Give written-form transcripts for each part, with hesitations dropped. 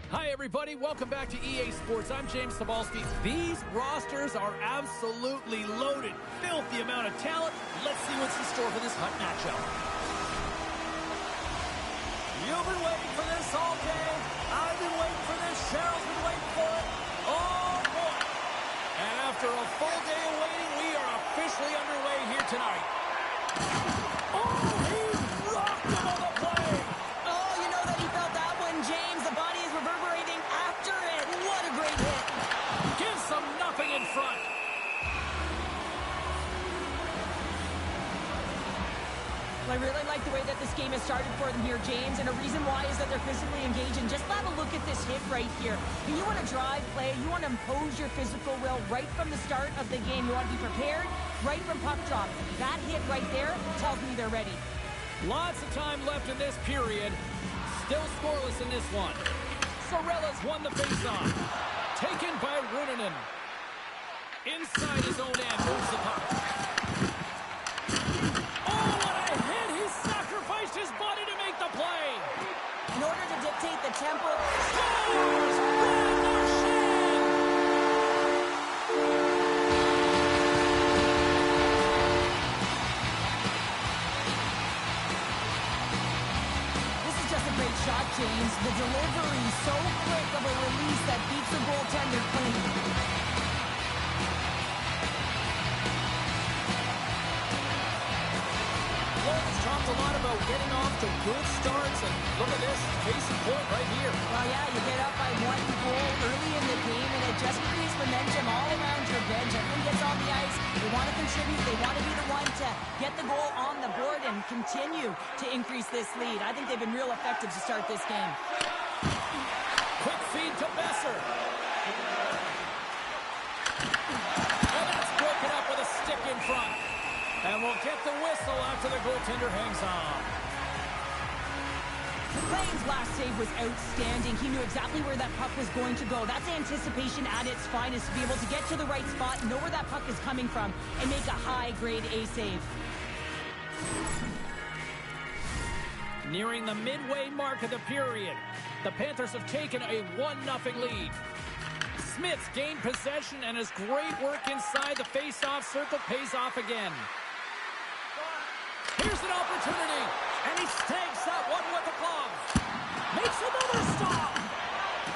Hi, everybody. Welcome back to EA Sports. I'm James Lausteen. These rosters are absolutely loaded. Filthy amount of talent. Let's see what's in store for this hot matchup. You've been waiting for this all day. I've been waiting for this. Cheryl's been waiting for it. Oh, boy. And after a full day of waiting, we are officially underway here tonight. Oh, he rocked him on the play. Oh, you know that he felt that one, James. The body is reverberating after it. What a great hit. Gives them nothing in front. I really like the way that this game has started for them here, James, and a reason why is that they're physically engaged. And just have a look at this hit right here. When you want to drive play, you want to impose your physical will right from the start of the game. You want to be prepared right from puck drop. That hit right there tells me they're ready. Lots of time left in this period. Still scoreless in this one. Sorella's won the faceoff. Taken by Runanen. Inside his own end, moves the puck. Oh, what a hit! He sacrificed his body to make the play. In order to dictate the tempo. Scores! Brad Marchand! This is just a great shot, James. The delivery so quick of a release that beats the goaltender clean. Logan's talked a lot about getting off to good starts, and look at this, case in point right here. Well, yeah, you get up by 1 goal early in the game, and it just creates momentum all around your bench. Everyone gets on the ice. They want to contribute. They want to be the one to get the goal on the board and continue to increase this lead. I think they've been real effective to start this game. Quick feed to Besser. And that's broken up with a stick in front. And we'll get the whistle after the goaltender hangs on. McLean's last save was outstanding. He knew exactly where that puck was going to go. That's anticipation at its finest, to be able to get to the right spot, know where that puck is coming from, and make a high-grade A save. Nearing the midway mark of the period, the Panthers have taken a 1-0 lead. Smith's gained possession, and his great work inside the face-off circle pays off again. Here's an opportunity, and he snags that one with the glove. Makes another stop.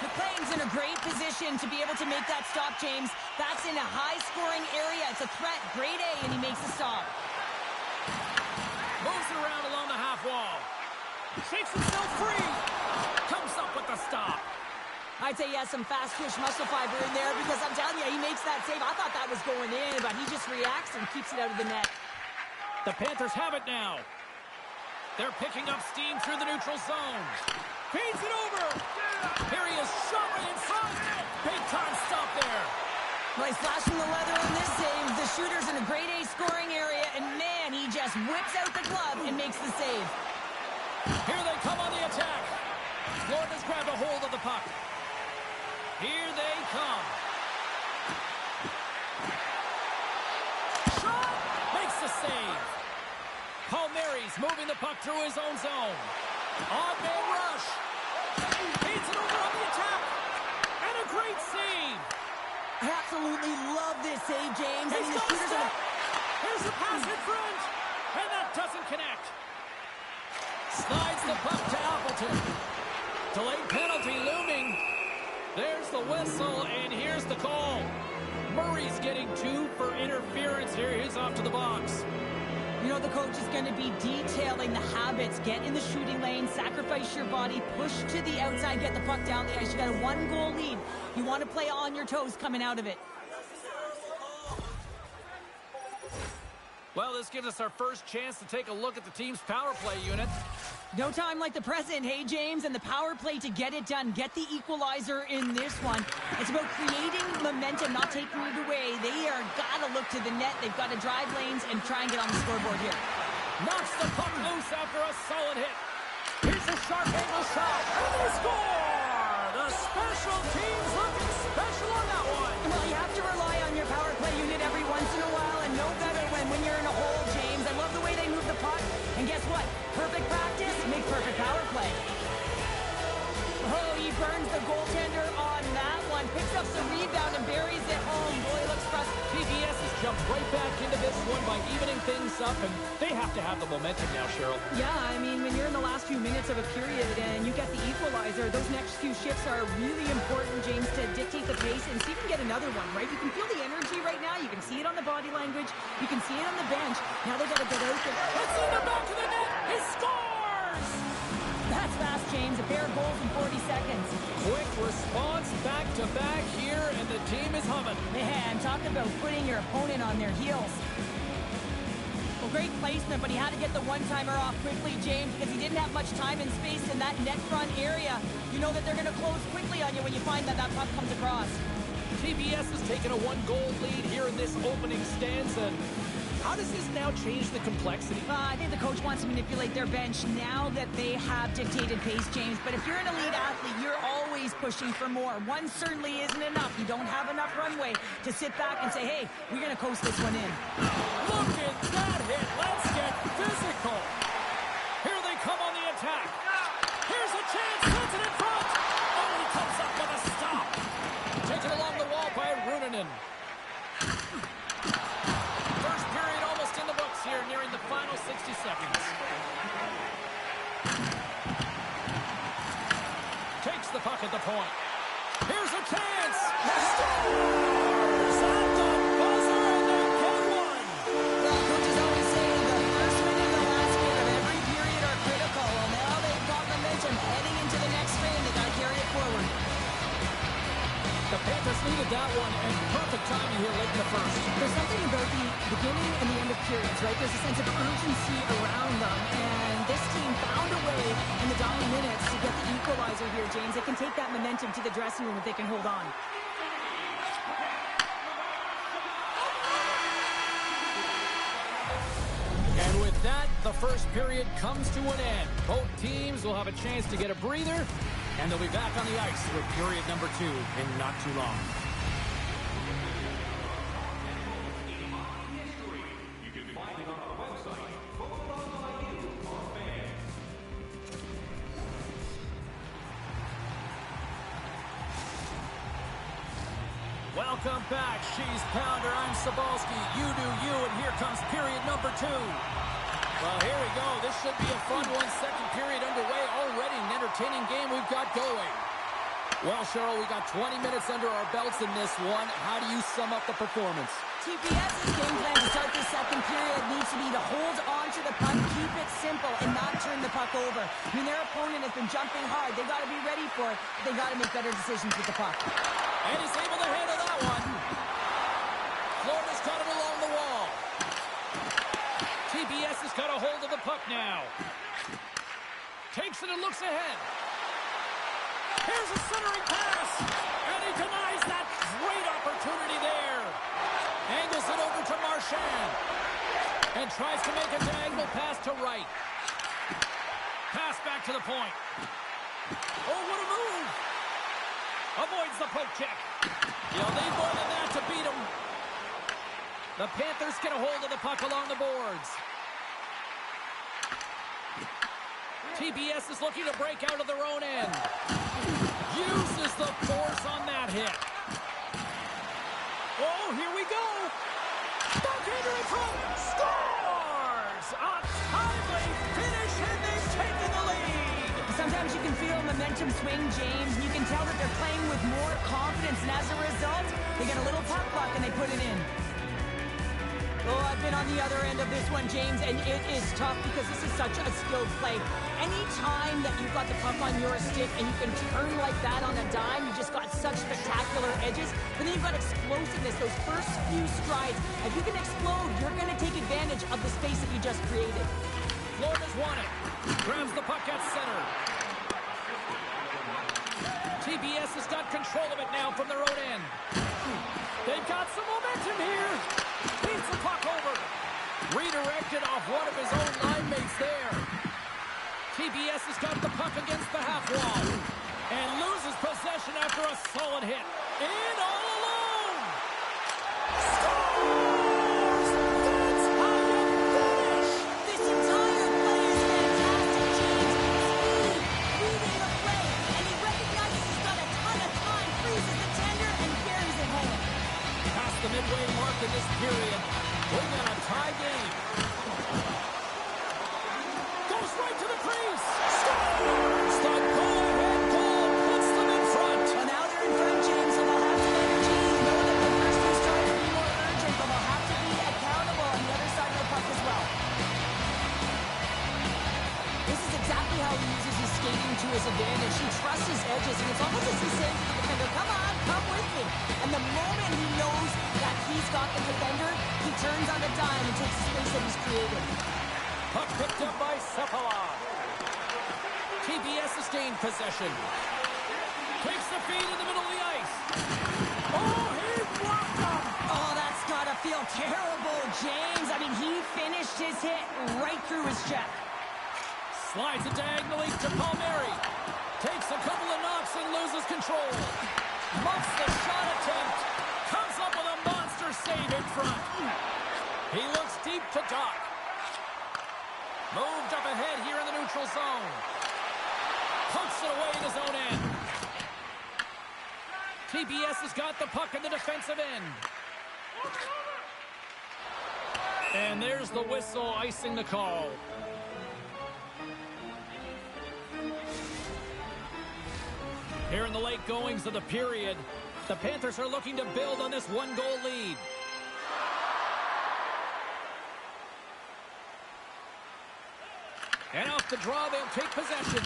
McLean's in a great position to be able to make that stop, James. That's in a high-scoring area. It's a threat, grade A, and he makes the stop. Moves around along the half wall. Shakes himself free. Comes up with the stop. I'd say he has some fast-twitch muscle fiber in there because I'm telling you, he makes that save. I thought that was going in, but he just reacts and keeps it out of the net. The Panthers have it now. They're picking up steam through the neutral zone. Feeds it over. Here he is, shot right in front. Big time stop there. Well, he's flashing the leather on this save. The shooter's in a grade A scoring area, and man, he just whips out the glove and makes the save. Here they come on the attack. Florida's grabbed a hold of the puck. Here they come. Shot! Makes the save. Palmieri's moving the puck through his own zone. Odd man rush. Feeds it over on the attack. And a great save. I absolutely love this save, James. He's got a step. Here's the pass in front. And that doesn't connect. Slides the puck to Appleton. Delayed penalty looming. There's the whistle, and here's the call. Murray's getting 2 for interference here. He's off to the box. You know, the coach is going to be detailing the habits. Get in the shooting lane, sacrifice your body, push to the outside, get the puck down the ice. You got a 1-goal lead. You want to play on your toes coming out of it. Well, this gives us our first chance to take a look at the team's power play unit. No time like the present, hey, James, and the power play to get it done. Get the equalizer in this one. It's about creating momentum, not taking it away. They are got to look to the net. They've got to drive lanes and try and get on the scoreboard here. Knocks the puck loose after a solid hit. Here's a sharp angle shot, and they score! The special teams looking special on that one. Well, you have to rely on your power play unit every once in a while, and no better when you're in a hole, James. I love the way they move the puck. And guess what? Perfect practice makes perfect power play. Oh, he burns the goaltender on that one. Picks up the rebound and buries it home. Boy, looks frustrated. TBS has jumped right back into this one by evening things up, and they have to have the momentum now, Cheryl. Yeah, I mean, when you're in the last few minutes of a period and you get the equalizer, those next few shifts are really important, James, to dictate the pace and see if you can get another one, right? You can feel the energy right now. You can see it on the body language. You can see it on the bench. Now they got to get out there. Let's see the back of the net. He scores! That's fast, James. A pair of goals in 40 seconds. Quick response back-to-back here, and the team is humming. Man, talk about putting your opponent on their heels. Well, great placement, but he had to get the one-timer off quickly, James, because he didn't have much time and space in that net front area. You know that they're going to close quickly on you when you find that puck comes across. TBS has taken a one-goal lead here in this opening stanza. How does this now change the complexity? I think the coach wants to manipulate their bench now that they have dictated pace, James. But if you're an elite athlete, you're always pushing for more. One certainly isn't enough. You don't have enough runway to sit back and say, hey, we're going to coast this one in. Look at that hit. Let's get physical. Here they come on the attack. Here's a chance. Sets it in front. Oh, he comes up with a stop. Taken along the wall by Runanen. First period almost in the books here, nearing the final 60 seconds. Takes the puck at the point. Here's a chance. Scores at the buzzer, and they get one. Well, coaches always say the first minute and the last minute of every period are critical. Well, now they've got momentum heading into the next frame. They got to carry it forward. The Panthers needed that one, and perfect timing here late in the first. There's something about the beginning and the end of periods, right? There's a sense of urgency around them, and this team found a way in the dying minutes to get the equalizer here, James. They can take that momentum to the dressing room if they can hold on. And with that, the first period comes to an end. Both teams will have a chance to get a breather, and they'll be back on the ice for period number 2 in not too long. Welcome back, She's Pounder. I'm Sabalski. You do you, and here comes period number 2. Well, here we go. This should be a fun one. Second period underway already. An entertaining game we've got going. Well, Cheryl, we got 20 minutes under our belts in this one. How do you sum up the performance? TPS's game plan to start this second period needs to be to hold on to the puck, keep it simple, and not turn the puck over. I mean, their opponent has been jumping hard. They got to be ready for it. They got to make better decisions with the puck. And he's able to handle that one. Florida's got it along the wall. TBS has got a hold of the puck now. Takes it and looks ahead. Here's a centering pass. And he denies that great opportunity there. Angles it over to Marchand. And tries to make a diagonal pass to right. Pass back to the point. Oh, what a move. Avoids the poke check. You'll need more than that to beat him. The Panthers get a hold of the puck along the boards. TBS is looking to break out of their own end. Uses the force on that hit. Oh, here we go. Backhander in front. Scores! A timely finish, and they've taken the lead. Sometimes you can feel momentum swing, James. You can tell that they're playing with more confidence, and as a result, they get a little puck luck and they put it in. Oh, I've been on the other end of this one, James, and it is tough because this is such a skilled play. Any time that you've got the puck on your stick and you can turn like that on a dime, you just got such spectacular edges. But then you've got explosiveness, those first few strides. If you can explode, you're going to take advantage of the space that you just created. Florida's won it. Grabs the puck at center. TBS has got control of it now from their own end. They've got some momentum here. Beats the puck over. Redirected off one of his own line mates there. TBS has got the puck against the half wall. And loses possession after a solid hit. In all alone. Scores! That's how you finish. This entire play is fantastic, James. Speed, reading the play, and he read Goes right to the crease. Scores! The go-ahead goal puts them in front. Well, now they're in front, James, so they'll have to let it Gene know that the first team's trying to be more urgent, but they'll have to be accountable on the other side of the puck as well. This is exactly how he uses his skating to his advantage. He trusts his edges, and it's almost as he's saying to the defender, come on, come with me. And the moment he knows that he's got the defender, he turns on a dime and takes the space that he's created. Puck picked up by Sepala. TBS has gained possession. Takes the feed in the middle of the ice. Oh, he blocked him! Oh, that's gotta feel terrible, James. I mean, he finished his hit right through his check. Slides it diagonally to Palmieri. Takes a couple of knocks and loses control. Muffs the shot attempt. Comes up with a monster save in front. He looks deep to Doc. Moved up ahead here in the neutral zone. Pokes it away in his own end. TBS has got the puck in the defensive end. And there's the whistle icing the call. Here in the late goings of the period, the Panthers are looking to build on this one-goal lead. And off the draw, they'll take possession.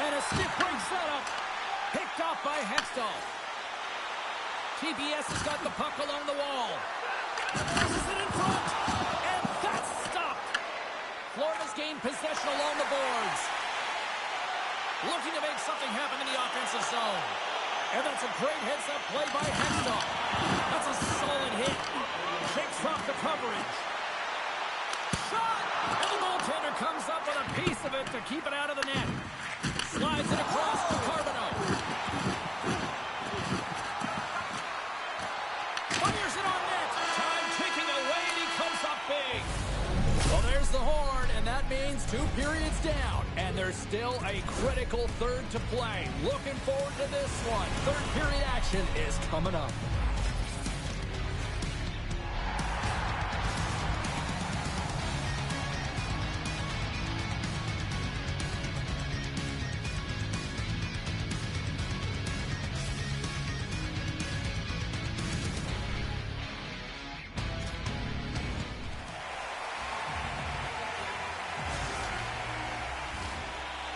And a stiff break setup. Picked off by Hextall. TBS has got the puck along the wall. Presses it in front. And that's stopped. Florida's gained possession along the boards. Looking to make something happen in the offensive zone. And that's a great heads-up play by Hextall. That's a solid hit. Shakes off the coverage. Shot! And the goaltender comes up with a piece of it to keep it out of the net. Slides it across to Carbonneau. Fires it on net. Time ticking away, and he comes up big. Well, there's the horn, and that means 2 periods down. And there's still a critical third to play. Looking forward to this one. Third period action is coming up.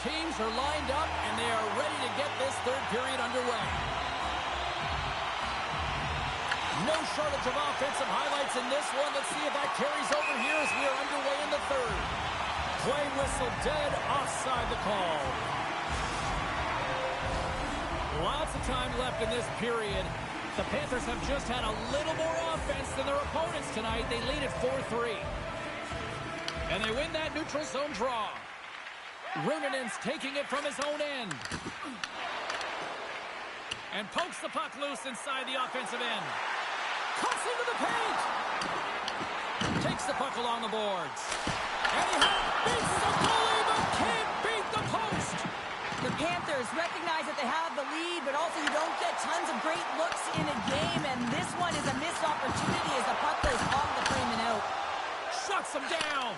Teams are lined up, and they are ready to get this third period underway. No shortage of offensive highlights in this one. Let's see if that carries over here as we are underway in the third. Play whistle dead, offside the call. Lots of time left in this period. The Panthers have just had a little more offense than their opponents tonight. They lead at 4-3. And they win that neutral zone draw. Runenen's taking it from his own end. And pokes the puck loose inside the offensive end. Cuts into the paint. Takes the puck along the boards. And he beats the goalie, but can't beat the post. The Panthers recognize that they have the lead, but also you don't get tons of great looks in a game, and this one is a missed opportunity as the puck goes off the frame and out. Shuts him down.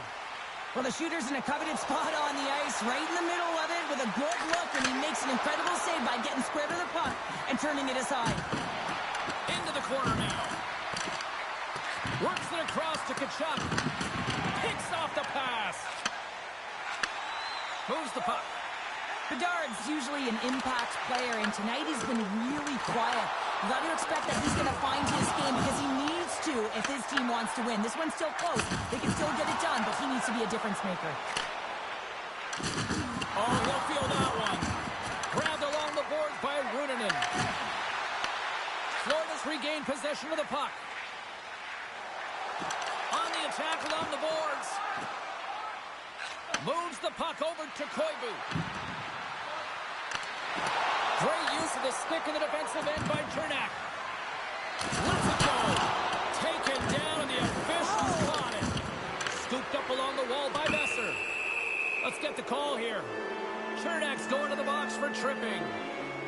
Well, the shooter's in a coveted spot on the ice, right in the middle of it with a good look, and he makes an incredible save by getting square to the puck and turning it aside. Into the corner now. Works it across to Kachuk. Picks off the pass. Moves the puck. Bedard's usually an impact player, and tonight he's been really quiet. You got to expect that he's going to find his game because he needs to if his team wants to win. This one's still close. They can still get it done, but he needs to be a difference maker. Oh, he'll feel that one. Grabbed along the boards by Runenen. Florida's regained possession of the puck. On the attack along the boards. Moves the puck over to Koivu. Great use of the stick in the defensive end by Cernak. Lets it go. Taken down, and the officials caught it. Scooped up along the wall by Besser. Let's get the call here. Cernak's going to the box for tripping.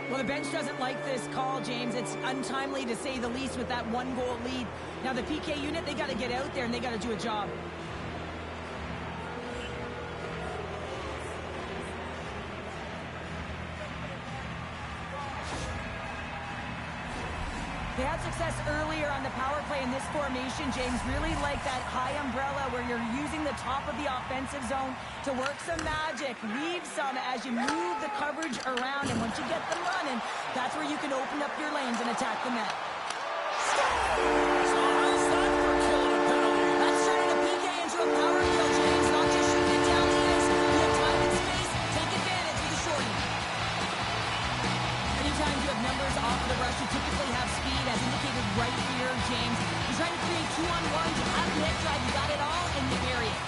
Well, the bench doesn't like this call, James. It's untimely to say the least with that 1-goal lead. Now, the PK unit, they got to get out there, and they got to do a job. They had success earlier on the power play in this formation, James. Really like that high umbrella where you're using the top of the offensive zone to work some magic, weave some as you move the coverage around. And once you get them running, that's where you can open up your lanes and attack the net. So how's that for killing a penalty? That's turning a PK into a power kill, James. Not just shooting it down the ice. You have time and space. Take advantage with the shorty. Anytime you have numbers off the rush, you typically have speed, as indicated right here, James. You're trying to create 2-on-1s. You have net drive. You got it all, and you bury it.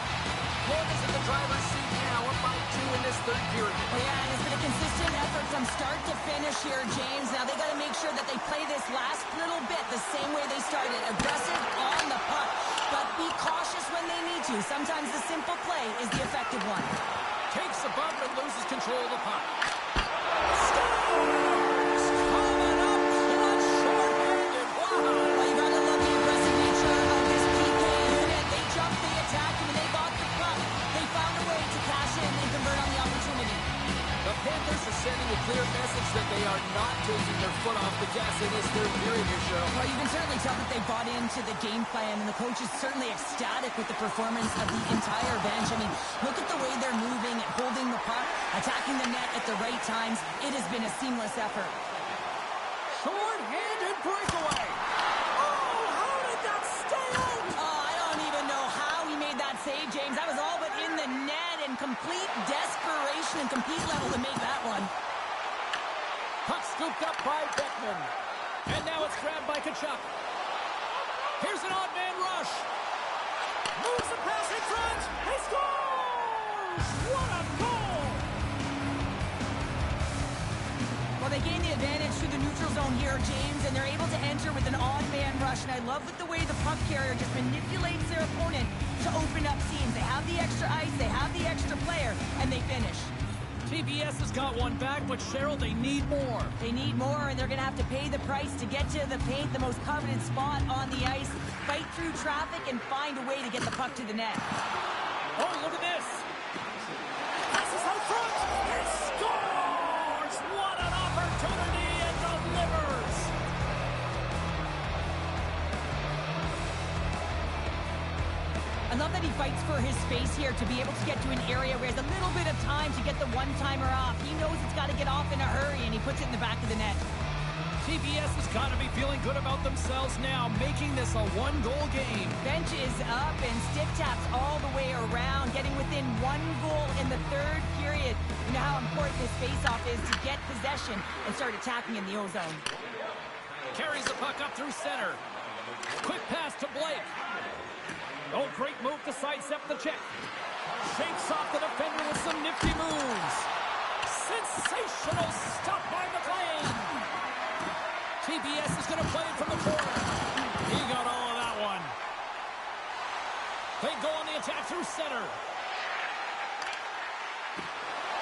Florida's in the driver's seat now, up by 2 in this third period. Oh, yeah, and it's been a consistent effort from start to finish here, James. Now they got to make sure that they play this last little bit the same way they started. Aggressive on the puck, but be cautious when they need to. Sometimes the simple play is the effective one. Takes a bump and loses control of the puck. Scores! Coming up clutch, short-handed. Wow! Well, you got to love the aggressive nature of this PK unit. They jumped, they attacked, and they got the puck. They found a way to cash in and convert on the opportunity. The Panthers are sending a clear message that they are not taking their foot off the gas in this third period here, Cheryl. Well, you can certainly tell that they bought into the game plan, and the coach is certainly ecstatic with the performance of the entire bench. I mean, look at the way they're moving and holding the puck, attacking the net at the right times. It has been a seamless effort. Short-handed breakaway. Oh, how did that stay out? Oh, I don't even know how he made that save, James. That was all but in the net, and complete desperation and compete level to make that one. Puck scooped up by Beckman. And now it's grabbed by Kachuk. Here's an odd man rush. Moves the pass in front. He scores! What a goal! Well, they gain the advantage through the neutral zone here, James, and they're able to enter with an odd man rush. And I love with the way the puck carrier just manipulates their opponent to open up seams. They have the extra ice, they have the extra player, and they finish. TBS has got one back, but Cheryl, they need more. They need more, and they're going to have to pay the price to get to the paint, the most coveted spot on the ice, fight through traffic, and find a way to get the puck to the net. Oh, look at this. Passes out front. He scores! What an opportunity, and delivers. I love that he fights for his space here to be able to get to an area where he has a little bit of time to get the one-timer off. He knows it's got to get off in a hurry, and he puts it in the back of the net. TBS has got to be feeling good about themselves now, making this a one-goal game. Bench is up and stick taps all the way around, getting within 1 goal in the third period. You know how important this face-off is to get possession and start attacking in the O-zone. Carries the puck up through center. Quick pass to Blake. Oh, great move to sidestep the check. Shakes off the defender with some nifty moves. Sensational stuff by McLean. TBS is going to play it from the corner. He got all of that one. They go on the attack through center.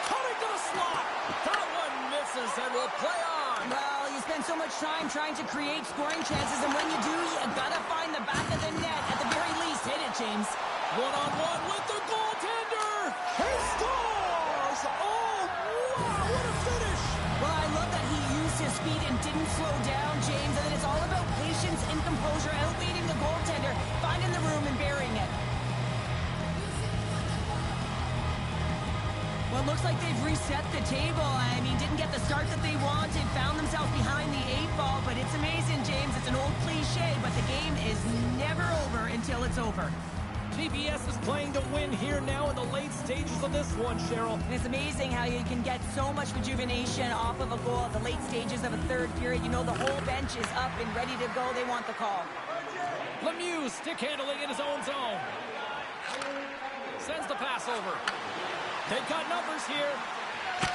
Coming to the slot. That one misses and will play on. Well, you spend so much time trying to create scoring chances, and when you do, you gotta find the back of the net. At the very least, hit it, James. One-on-one with the goaltender. He scores! Oh, wow, what a finish! Well, I love that he used his speed and didn't slow down, James, and then it's all about patience and composure, outweighing the goaltender, finding the room and burying it. Well, it looks like they've reset the table. I mean, didn't get the start that they wanted, found themselves behind the 8-ball, but it's amazing, James. It's an old cliche, but the game is never over until it's over. TBS is playing to win here now in the late stages of this one, Cheryl. And it's amazing how you can get so much rejuvenation off of a goal at the late stages of a third period. You know the whole bench is up and ready to go. They want the call. Lemieux stick handling in his own zone. Sends the pass over. They've got numbers here.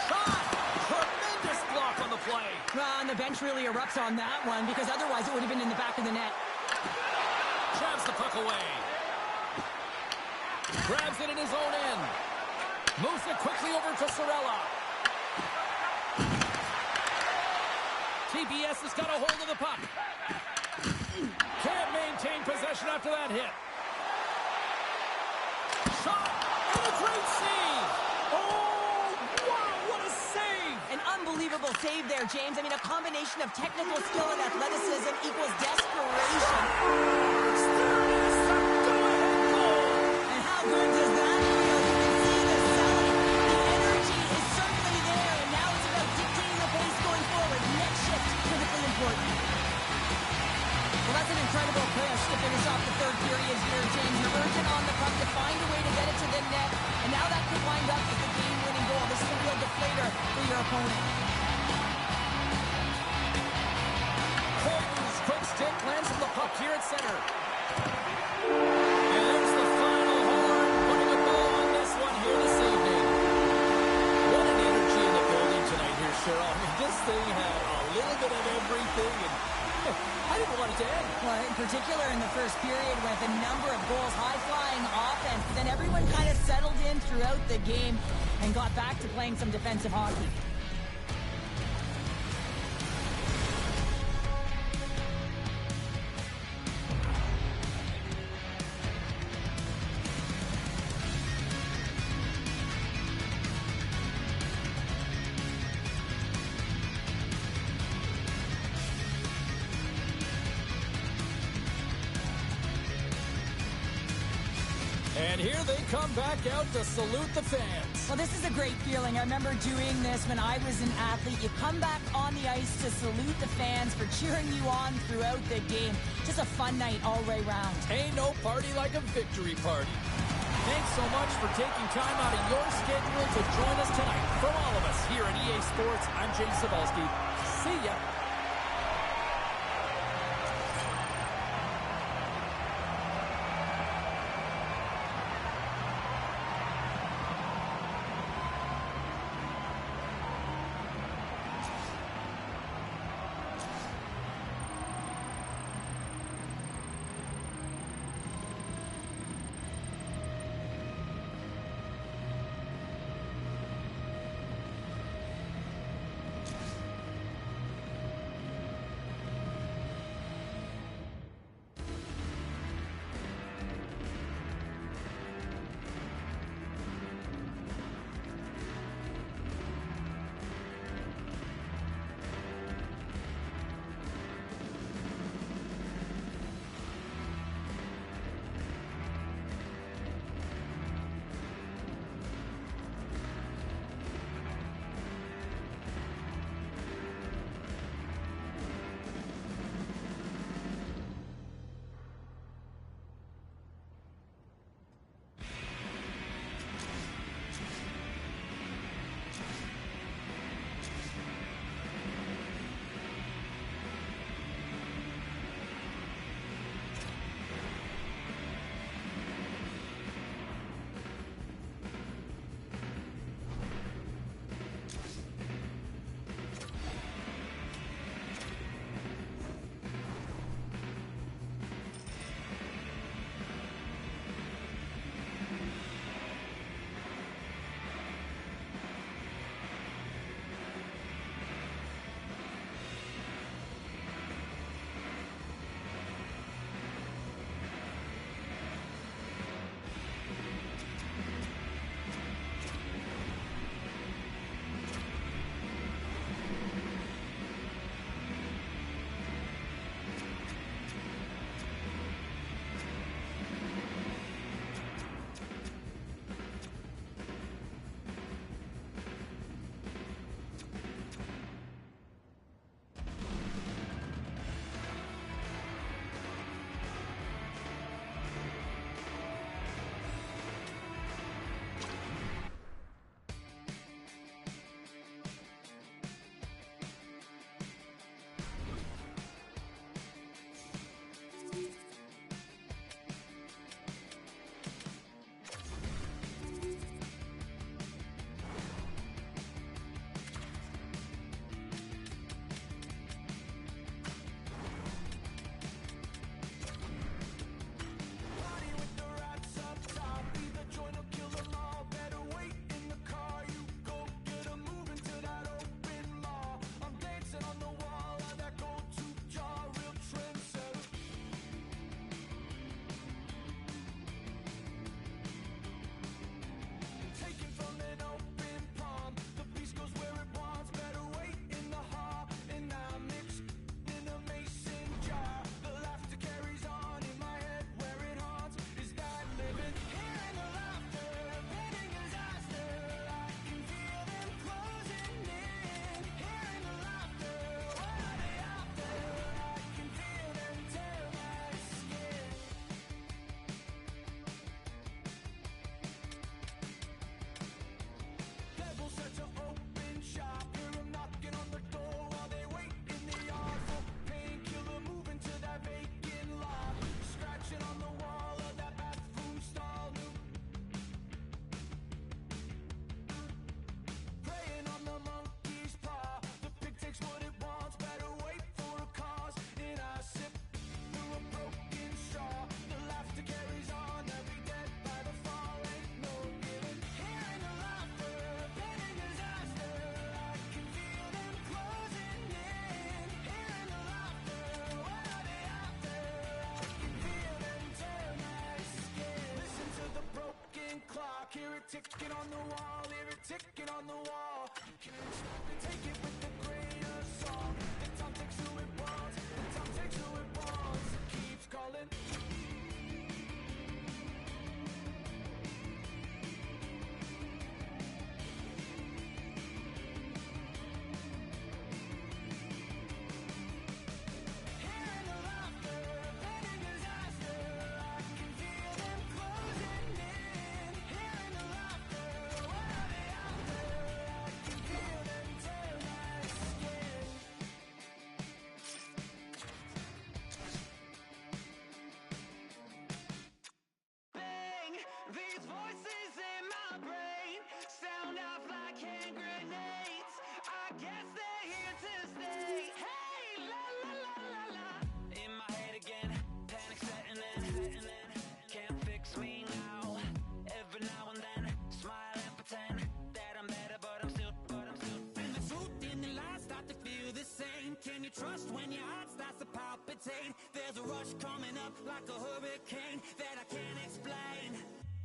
Shot! Tremendous block on the play. Well, and the bench really erupts on that one because otherwise it would have been in the back of the net. Jabs the puck away. Grabs it in his own end. Moves it quickly over to Sorella. TBS has got a hold of the puck. Can't maintain possession after that hit. Shot! And a great save! Oh, wow, what a save! An unbelievable save there, James. I mean, a combination of technical skill and athleticism equals desperation. There it is, the go-ahead goal. And how good does that feel? You can see the selling. The energy is certainly there, and now it's about dictating the pace going forward. Next shift, critically important. Well, that's an incredible push to finish off the third period here, James. You're urgent on the puck to find a way to get it to the net, and now that could wind up with the game-winning goal. This is a real deflator for your opponent. Colton's quick stick lands on the puck here at center. And there's the final horn, putting a bow on this one here this evening. What an energy in the building tonight here, Cheryl. I mean, this thing had a little bit of everything, and I didn't want it to end. Well, in particular in the first period with a number of goals, high-flying offense, then everyone kind of settled in throughout the game and got back to playing some defensive hockey. And here they come back out to salute the fans. Well, this is a great feeling. I remember doing this when I was an athlete. You come back on the ice to salute the fans for cheering you on throughout the game. Just a fun night all the way round. Ain't no party like a victory party. Thanks so much for taking time out of your schedule to join us tonight. From all of us here at EA Sports, I'm James Cebulski. See ya. ticking on the wall, hear it ticking on the wall. Can't stop it, take it with a grain of salt. The time takes who it wants, the time takes who it wants. It keeps calling. These voices in my brain sound off like hand grenades. I guess they're here to stay. Hey, la la la la la. In my head again, panic setting in. Can't fix me now. Every now and then, smile and pretend that I'm better, but I'm still. And the truth and the lies start to feel the same. Can you trust when your heart starts to palpitate? There's a rush coming up like a hurricane that I can't explain.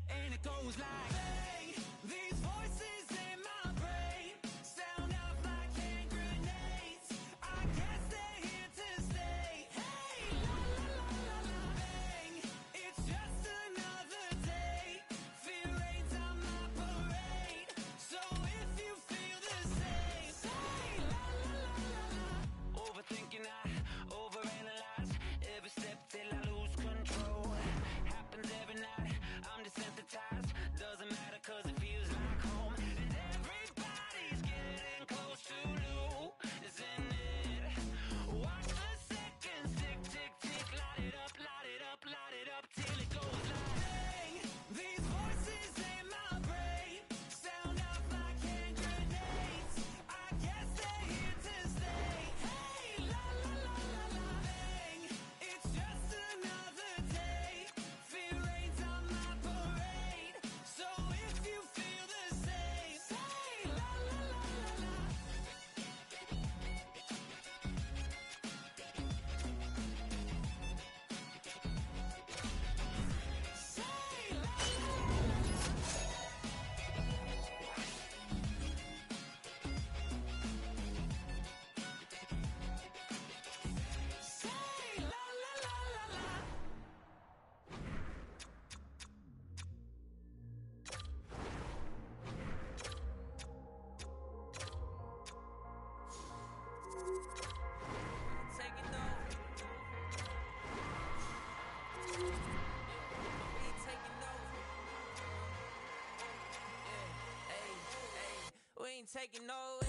And it goes like, bang, these voices in my brain sound off like hand grenades. I guess they're here to stay. Hey, la la la la la, bang, it's just another day. Fear rains on my parade. So if you feel the same, say la la la la la. Overthinking, I overanalyze every step till I lose control. Happens every night, I'm desensitized. Doesn't matter cause it feels like home. And everybody's getting close to losing it. Watch the seconds tick, tick, tick. Light it up, light it up, light it up till it goes like, bang, these voices in my brain sound off like hand grenades. I guess they're here to stay. Hey, la la la la la, bang, it's just another day. Fear rains on my parade. So if you feel the same, say la la la la la. Say la say la la la la la. Taking over. We taking over. Yeah, hey, hey. We ain't taking no L's.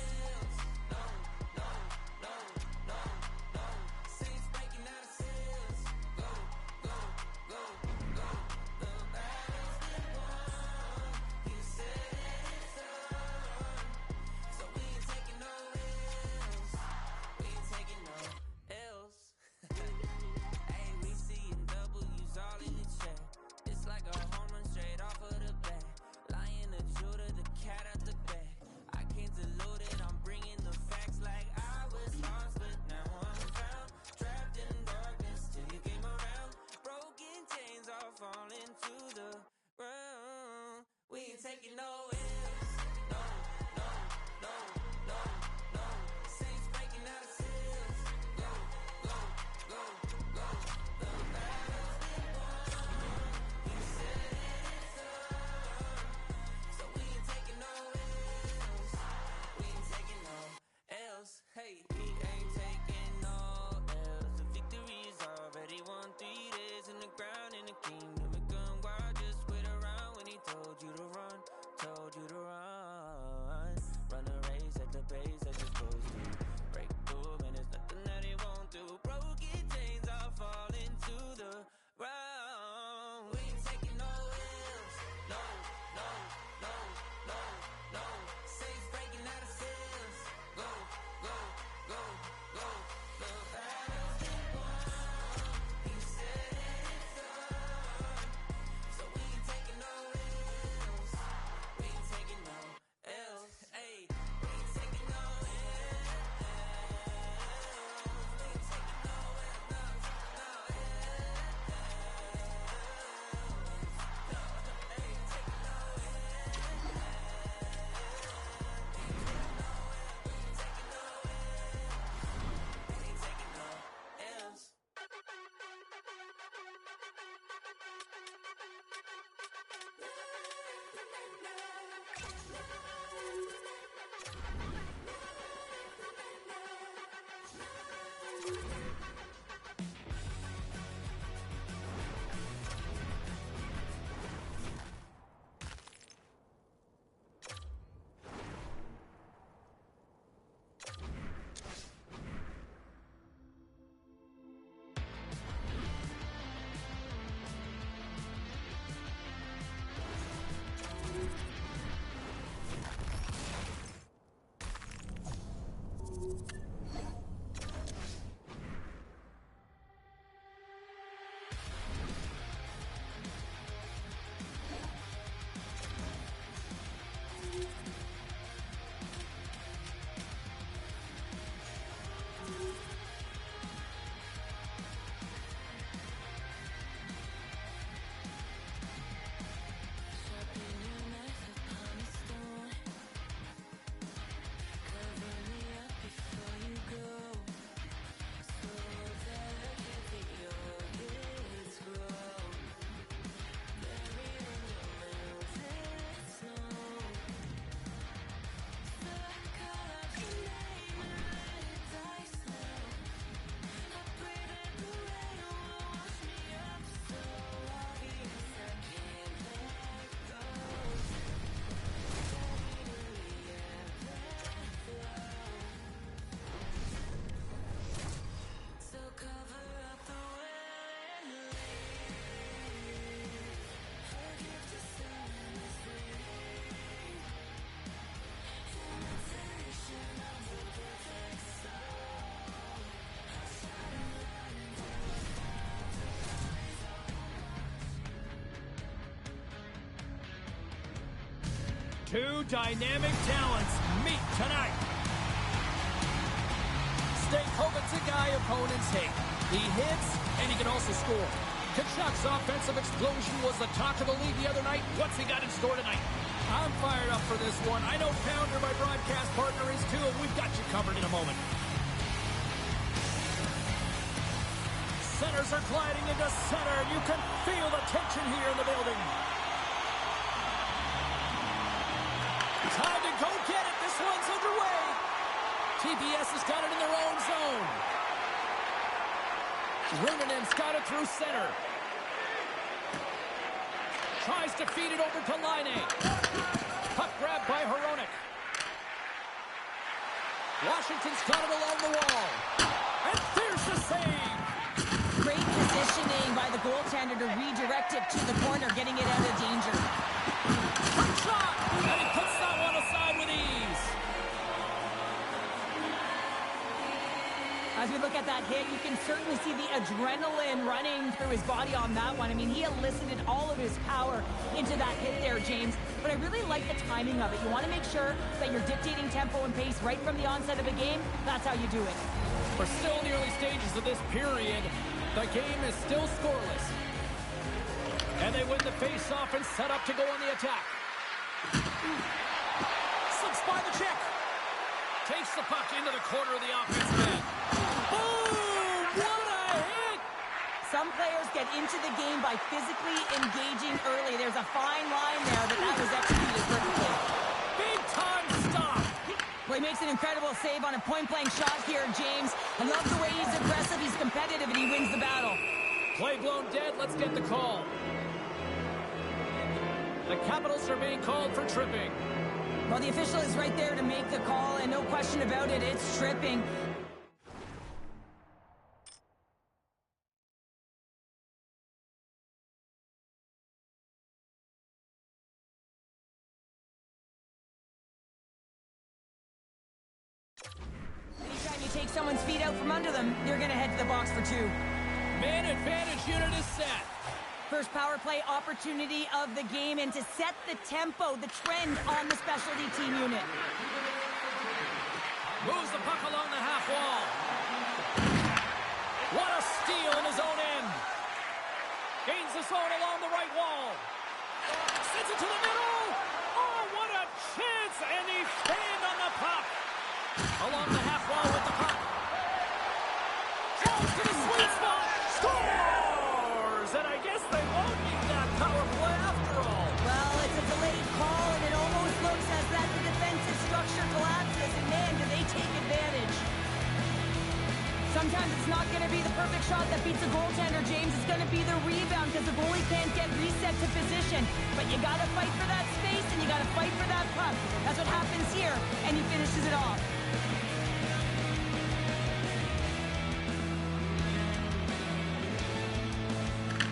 No, no, no, no, no. Saints breaking out of cells. Go, go, go, go. The battle's been won. You said it's on. So we ain't taking no L's. We ain't taking no L's. Hey, we seeing W's all in the chat. It's like a home run straight off of the bat. Lion, the Judah, the cat out the bag. I can't dilute it, I'm bringing the facts like I was lost, but now I'm found. Trapped in darkness till you came around. Broken chains are falling to the ground. We ain't taking no L's. No, no, no, no, no. Saints breaking out of cells. Go, go, go, go. The battle's been won. You said it's on. So we ain't taking no L's. We ain't taking no L's. Hey, we ain't taking no L's. The victory is already won. 3 days in the ground in the kingdom of gun. Why just wait around when he told you to run? Told you to run. Run a race at the pace that you're supposed to. Break through and there's nothing that he won't do. Broken chains are falling to the ground. We ain't taking no L's. No, no, no, no, no. Saints breaking out of cells. Go, go, go, go. The battle's been won. He said it's on. So we ain't taking no L's. Two dynamic talents meet tonight. Stankovic's a guy opponents hate. He hits, and he can also score. Kachuk's offensive explosion was the talk of the league the other night. What's he got in store tonight? I'm fired up for this one. I know Pounder, my broadcast partner, is too, and we've got you covered in a moment. Centers are gliding into center. You can feel the tension here in the building. Time to go get it. This one's underway. TBS has got it in their own zone. Runinen's got it through center. Tries to feed it over to Laine. Puck grabbed by Hronek. Washington's got it along the wall. And there's the save. Great positioning by the goaltender to redirect it to the corner, getting it out of danger. Quick shot! And he puts that one aside with ease. As we look at that hit, you can certainly see the adrenaline running through his body on that one. I mean, he elicited all of his power into that hit there, James. But I really like the timing of it. You want to make sure that you're dictating tempo and pace right from the onset of a game. That's how you do it. We're still in the early stages of this period. The game is still scoreless. And they win the face-off and set up to go on the attack. Slips by the check. Takes the puck into the corner of the offensive end. Boom! What a hit! Some players get into the game by physically engaging early. There's a fine line there, but that was executed perfectly. Big time stop. Well, he makes an incredible save on a point-blank shot here, James. I love the way he's aggressive, he's competitive, and he wins the battle. Play blown dead. Let's get the call. The Capitals are being called for tripping. Well, the official is right there to make the call, and no question about it, it's tripping. Anytime you take someone's feet out from under them, you're going to head to the box for two. Man advantage unit is set. First power play opportunity of the game, and to set the tempo, the trend on the specialty team unit. Moves the puck along the half wall. What a steal in his own end. Gains the zone along the right wall. Sends it to the middle. Oh, what a chance, and he fanned on the puck. Along the half wall with the puck. Falls to the sweet spot. Scores! And I guess they won't need that power play after all. Well, it's a delayed call, and it almost looks as that the defensive structure collapses, and man, do they take advantage. Sometimes it's not going to be the perfect shot that beats a goaltender, James. It's going to be the rebound because the goalie can't get reset to position. But you got to fight for that space, and you got to fight for that puck. That's what happens here, and he finishes it off.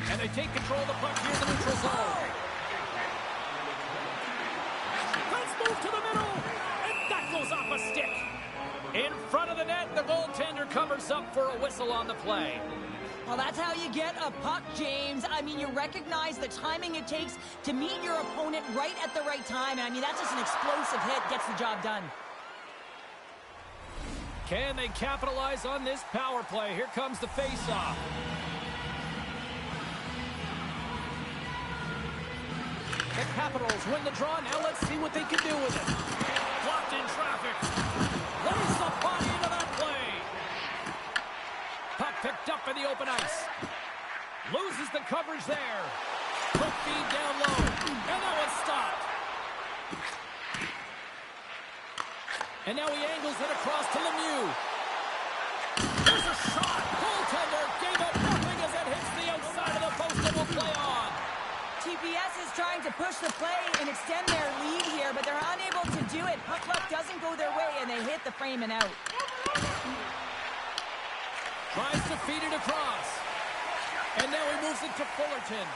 And they take control of the puck here in the neutral zone. Let's move to the middle, and that goes off a stick. In front of the net, the goaltender covers up for a whistle on the play. Well, that's how you get a puck, James. I mean, you recognize the timing it takes to meet your opponent right at the right time. And I mean, that's just an explosive hit, gets the job done. Can they capitalize on this power play? Here comes the face-off. The Capitals win the draw. Now let's see what they can do with it. Blocked in traffic. Lays the body into that play. Puck picked up in the open ice. Loses the coverage there. Quick feed down low. And that one's stopped. And now he angles it across to Lemieux. There's a shot. Goaltender gave up nothing as it hits the outside of the post and will play on. TPS is trying to push the play and extend their lead here, but they're unable to do it. Puck luck doesn't go their way, and they hit the frame and out. Tries to feed it across. And now he moves it to Fullerton.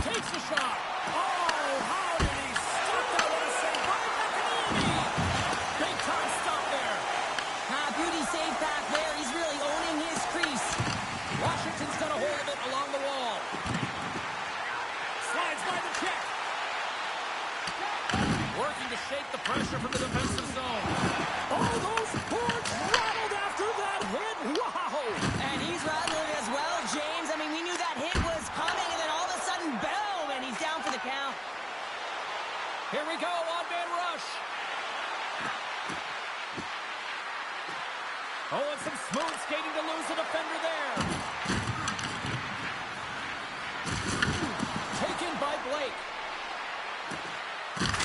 Takes the shot. Oh, how did he stop that one? Save by McEnany. Big time stop there. Beauty save back there. He's really owning his crease. Washington's got a hold of it along the wall. Slides by the check. Working to shake the pressure from the defensive zone. Oh, those boards rattled after that hit. Wow! And he's rattling as well, James. I mean, we knew that hit was coming, and then all of a sudden, boom, and he's down for the count. Here we go, one-man rush. Oh, and some smooth skating to lose the defender there. Taken by Blake.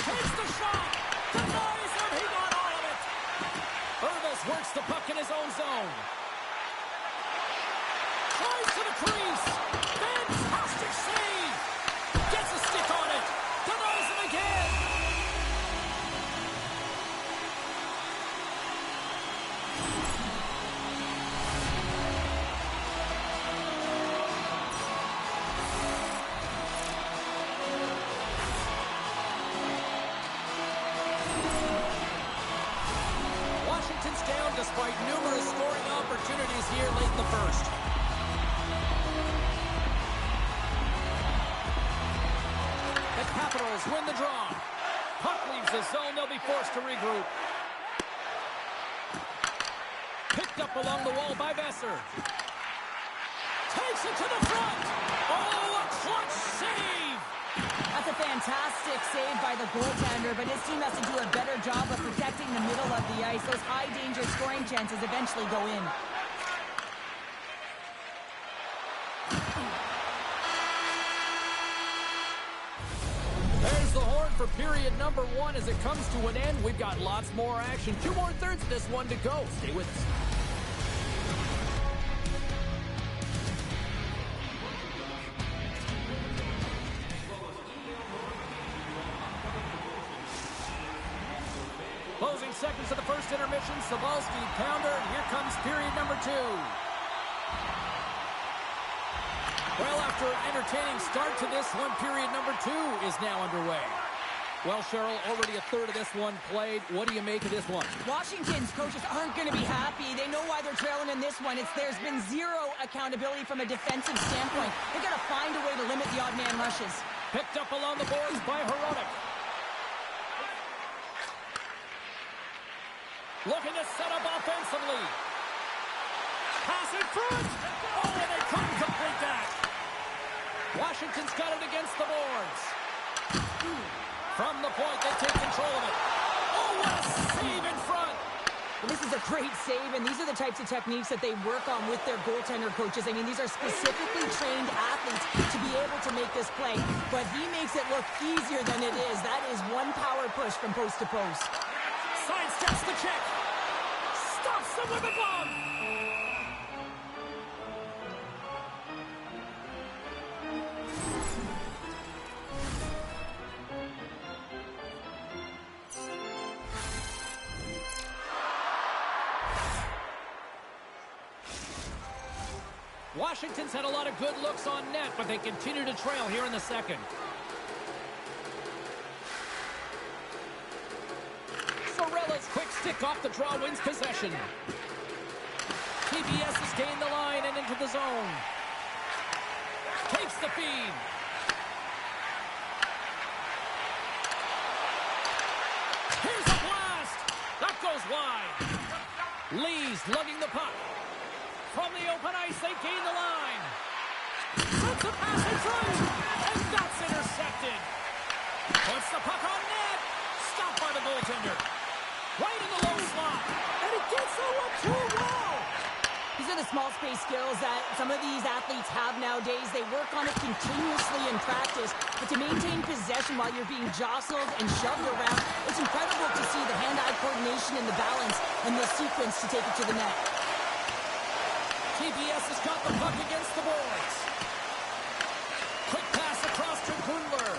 Takes the shot. Denies him. He got all of it. Urvis works the puck in his own zone. Tries to the crease. Fantastic save. Gets a stick on it. Denies him again. Washington's down despite numerous scoring opportunities here late in the first. The Capitals win the draw. Puck leaves the zone. They'll be forced to regroup. Picked up along the wall by Besser. Takes it to the front. Oh, a clutch save. That's a fantastic save by the goaltender, but his team has to do a better job of protecting the middle of the ice. Those high-danger scoring chances eventually go in. There's the horn for period number 1 as it comes to an end. We've got lots more action. 2 more thirds of this one to go. Stay with us. Closing seconds of the first intermission. Lausteen pounder. Here comes period number 2. Well, after an entertaining start to this one, period number 2 is now underway. Well, Cheryl, already a third of this one played. What do you make of this one? Washington's coaches aren't going to be happy. They know why they're trailing in this one. There's been zero accountability from a defensive standpoint. They've got to find a way to limit the odd man rushes. Picked up along the boards by Herodic. Looking to set up offensively. Pass in front. Oh, and they couldn't complete that. Washington's got it against the boards. From the point, they take control of it. Oh, what a save in front. Well, this is a great save, and these are the types of techniques that they work on with their goaltender coaches. I mean, these are specifically trained athletes to be able to make this play, but he makes it look easier than it is. That is one power push from post to post. Sidesteps the check. Stops them with a glove. Washington's had a lot of good looks on net, but they continue to trail here in the second. Sorella's quick stick off the draw wins possession. TBS has gained the line and into the zone. Takes the feed. Here's a blast. That goes wide. Lee's lugging the puck. From the open ice, they gain the line. Sets a pass in front, and that's intercepted. Puts the puck on net. Stopped by the goaltender. Right in the low slot. And it gets that one too well. These are the small space skills that some of these athletes have nowadays. They work on it continuously in practice, but to maintain possession while you're being jostled and shoved around, it's incredible to see the hand-eye coordination and the balance and the sequence to take it to the net. TBS has got the puck against the boards. Quick pass across to Gundler.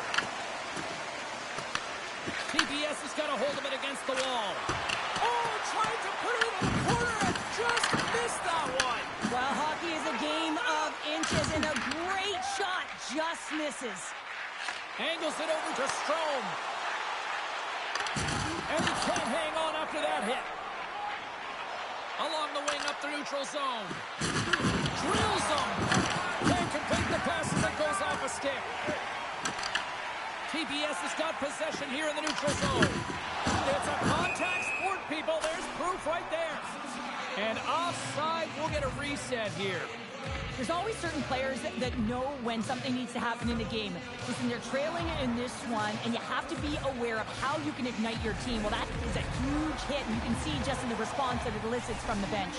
TBS has got a hold of it against the wall. Oh, tried to put it in the corner and just missed that one. Well, hockey is a game of inches, and a great shot just misses. Angles it over to Strome. And he can't hang on after that hit. Along the wing up the neutral zone. Drills him. Can't complete the pass as it goes off a stick. TBS has got possession here in the neutral zone. It's a contact sport, people. There's proof right there. And offside, we'll get a reset here. There's always certain players that know when something needs to happen in the game. Listen, they're trailing in this one, and you have to be aware of how you can ignite your team. Well, that is a huge hit, and you can see just in the response that it elicits from the bench.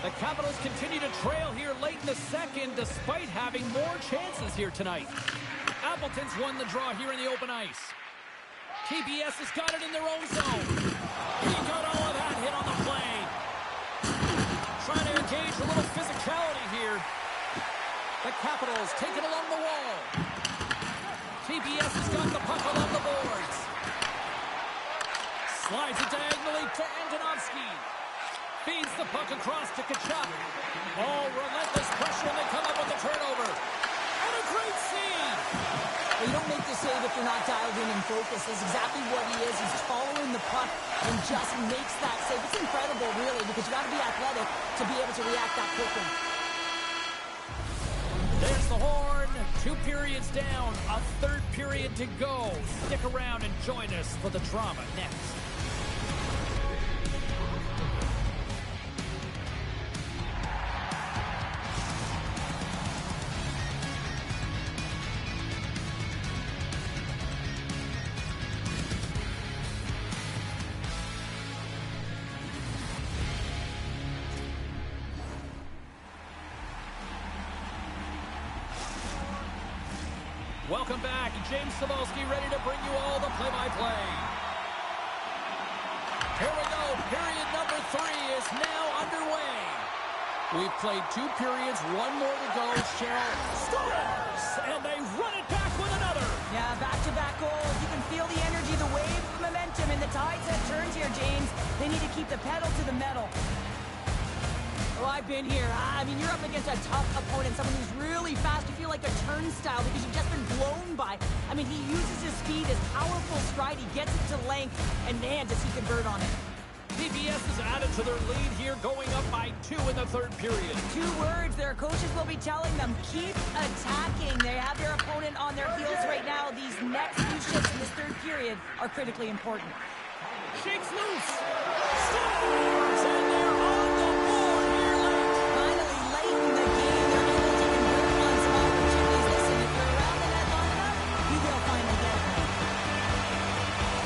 The Capitals continue to trail here late in the second, despite having more chances here tonight. Appleton's won the draw here in the open ice. TBS has got it in their own zone. He got all of that hit on the play. Trying to engage a little physicality here. The Capitals take it along the wall. TBS has got the puck along the boards. Slides it diagonally to Antonovsky. Feeds the puck across to Kachuk. Oh, relentless pressure, and they come up with the turnover. And a great save. Well, you don't make the save if you're not dialed in and focused. That's exactly what he is. He's following the puck and just makes that save. It's incredible, really, because you got to be athletic to be able to react that quickly. There's the horn. 2 periods down. A third period to go. Stick around and join us for the drama next. Welcome back. James Cebulski ready to bring you all the play-by-play. Here we go. Period number 3 is now underway. We've played 2 periods, 1 more to go. Cheryl scores, and they run it back with another. Yeah, back-to-back goals. You can feel the energy, the wave of momentum, and the tides have turned here, James. They need to keep the pedal to the metal. Oh, I've been here. I mean, you're up against a tough opponent, someone who's really fast. You feel like a turnstile because you've just been blown by. I mean, he uses his speed, his powerful stride. He gets it to length, and man, does he convert on it. TBS has added to their lead here, going up by 2 in the third period. 2 words their coaches will be telling them: keep attacking. They have their opponent on their heels right now. These next few shifts in this third period are critically important. Shakes loose. Scores, and they're on the board here late. Finally, late in the game, they're able to convert on some opportunities. Listen, if you're around the net long enough, you will finally get it.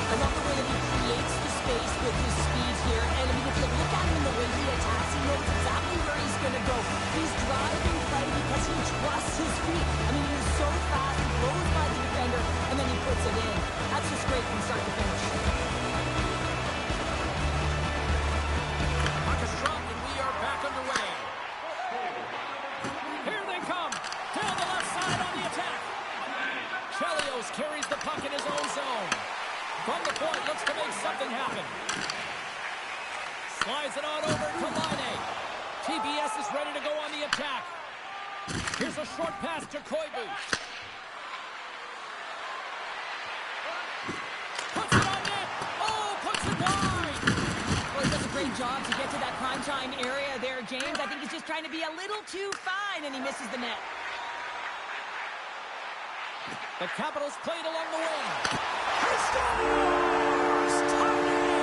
I love the way that he creates the space with his speed here. And I mean, if you look at him in the way he attacks, he knows exactly where he's going to go. He's driving play because he trusts his feet. I mean, he's so fast, he blows by the defender, and then he puts it in. That's just great from start to finish. Puck is dropped, and we are back underway. Here they come. Down the left side on the attack. Chelios carries the puck in his own zone. From the point, looks to make something happen. Slides it on over to Laine. TBS is ready to go on the attack. Here's a short pass to Koivu. Puts it on net. Oh, puts it wide. Well, he does a great job to get to that prime time area there, James. I think he's just trying to be a little too fine, and he misses the net. The Capitals played along the wing. He scores! Tied it!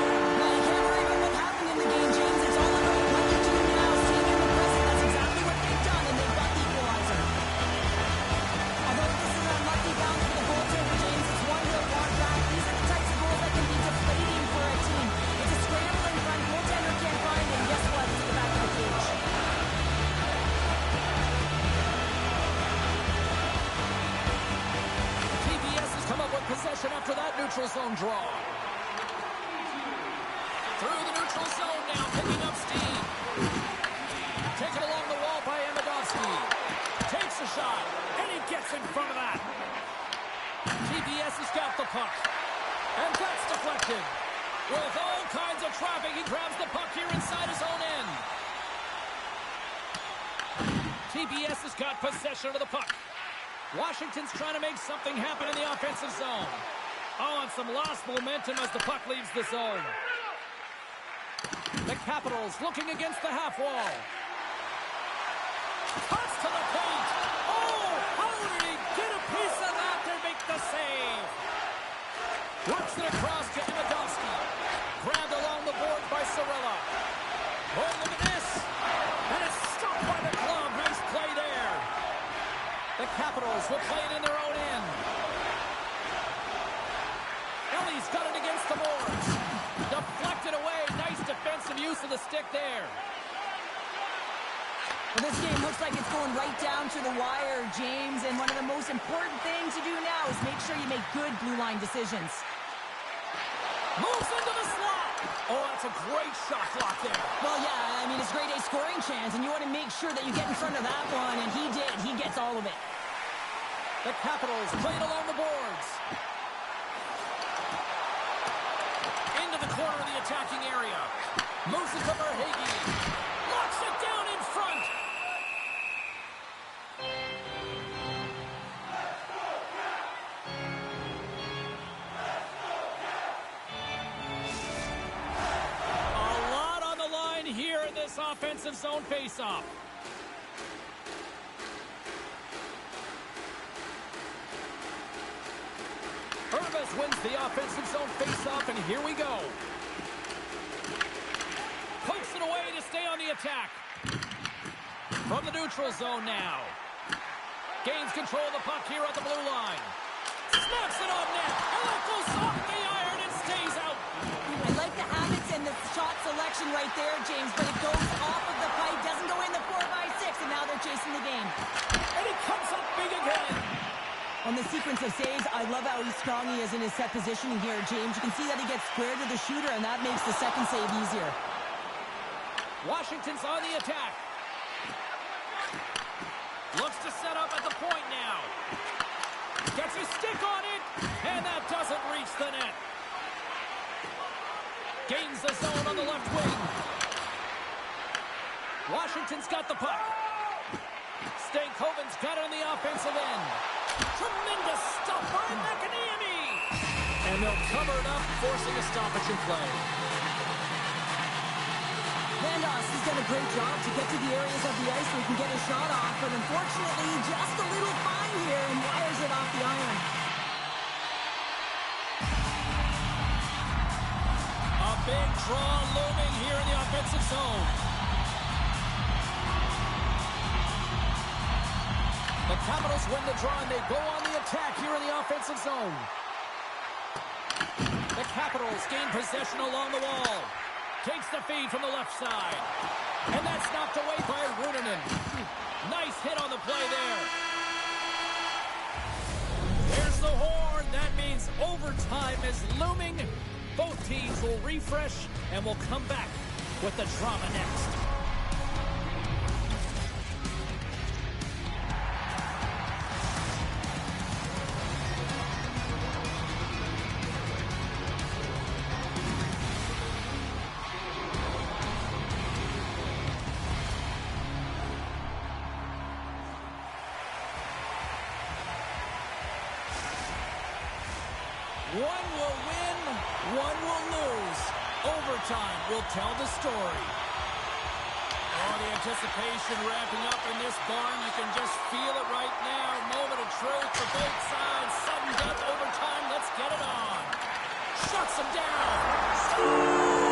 Well, you can't worry about what happened in the game, James. It's all about what you do now. Staying in the present, that's exactly what they've done, and they've got the equalizer. Although this is an unlucky bounce for the goaltender, James, it's one he'll want back. These are the types of goals that can be deflating for a team. It's a scramble in front, goaltender can't find it, and guess what? It's the back of the cage. Come up with possession after that neutral zone draw. Through the neutral zone now, picking up steam. Taken along the wall by Amidovsky. Takes a shot, and he gets in front of that. TBS has got the puck. And that's deflected. With all kinds of traffic, he grabs the puck here inside his own end. TBS has got possession of the puck. Washington's trying to make something happen in the offensive zone. Oh, and some lost momentum as the puck leaves the zone. The Capitals looking against the half wall. Cuts to the paint. Oh, how did he get a piece of that to make the save? Works it across to Lausteen. Grabbed along the board by Cirella. Oh, look at this. And it's stopped by the glove. Nice play there. The Capitals will play it in their own end. Ellie's got it against the boards. Deflected away. Nice defensive use of the stick there. Well, this game looks like it's going right down to the wire, James, and one of the most important things to do now is make sure you make good blue line decisions. Moves into the slot. Oh, that's a great shot clock there. Well, yeah, I mean, it's grade A scoring chance, and you want to make sure that you get in front of that one, and he did. He gets all of it. The Capitals play it along the boards. Into the corner of the attacking area. Moves it to Verhaeghe. Locks it down in front. Here in this offensive zone faceoff. Irvis wins the offensive zone faceoff, and here we go. Pokes it away to stay on the attack. From the neutral zone now. Gains control of the puck here at the blue line. Snaps it on net, and that goes off the iron and stays out. I like the habits and the shot selection right there, James, but it goes off of the pipe, doesn't go in the 4x6, and now they're chasing the game. And he comes up big again. On the sequence of saves, I love how strong he is in his set positioning here, James. You can see that he gets square to the shooter, and that makes the second save easier. Washington's on the attack. Looks to set up at the point now. Gets a stick on it, and that doesn't reach the net. Gains the zone on the left wing. Washington's got the puck. Stankoven's got it on the offensive end. Tremendous stop by McAniemi. And they'll cover it up, forcing a stoppage in play. Vandos has done a great job to get to the areas of the ice where he can get a shot off, but unfortunately, just a little fine here and wires it off the iron. A big draw looming here in the offensive zone. The Capitals win the draw, and they go on the attack here in the offensive zone. The Capitals gain possession along the wall. Takes the feed from the left side. And that's knocked away by Ruderman. Nice hit on the play there. There's the horn. That means overtime is looming. Both teams will refresh and will come back with the drama next. One will win, one will lose. Overtime will tell the story. Oh, the anticipation ramping up in this barn. You can just feel it right now. Moment of truth for both sides. Sudden death, overtime. Let's get it on. Shuts him down.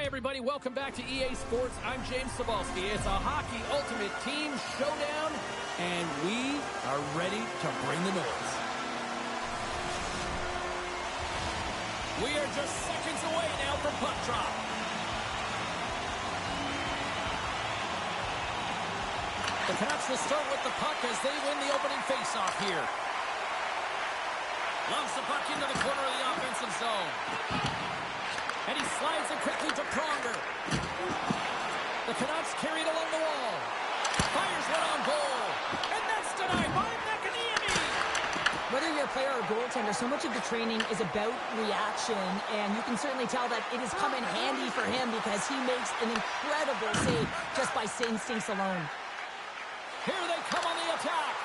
Hi, everybody. Welcome back to EA Sports. I'm James Cebulski. It's a hockey ultimate team showdown, and we are ready to bring the noise. We are just seconds away now from puck drop. The Canucks will start with the puck as they win the opening faceoff here. Loves the puck into the corner of the offensive zone. And he slides it quickly to Pronger. The Canucks carried along the wall. Fires one on goal. And that's denied by McAniemi. Whether you're a player or a goaltender, so much of the training is about reaction, and you can certainly tell that it has come in handy for him because he makes an incredible save just by instincts alone. Here they come on the attack.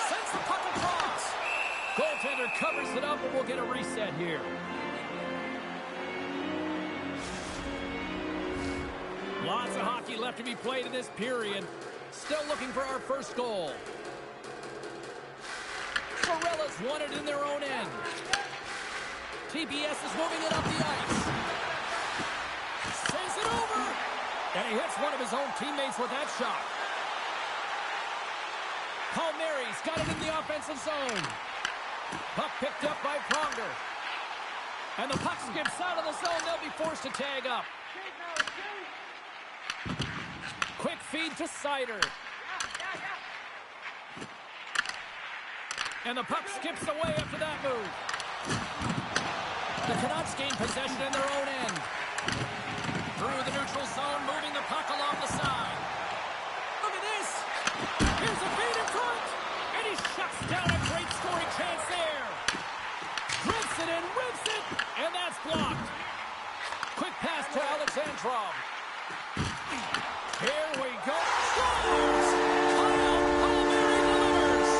Sends the puck across. Goaltender covers it up, and we'll get a reset here. Lots of hockey left to be played in this period. Still looking for our first goal. Gorillas won it in their own end. TBS is moving it up the ice. Sends it over. And he hits one of his own teammates with that shot. Palmieri's got it in the offensive zone. Puck picked up by Pronger. And the puck skips out of the zone. They'll be forced to tag up. Quick feed to Sider. And the puck skips away after that move. The Canucks gain possession in their own end. Through the neutral zone, moving the puck along the side. Look at this. Here's a feed in front. And he shuts down a great scoring chance there. Drifts it and rips it. And that's blocked. Quick pass to Alexandrov. Here we go. Scores! Kyle Palmieri delivers.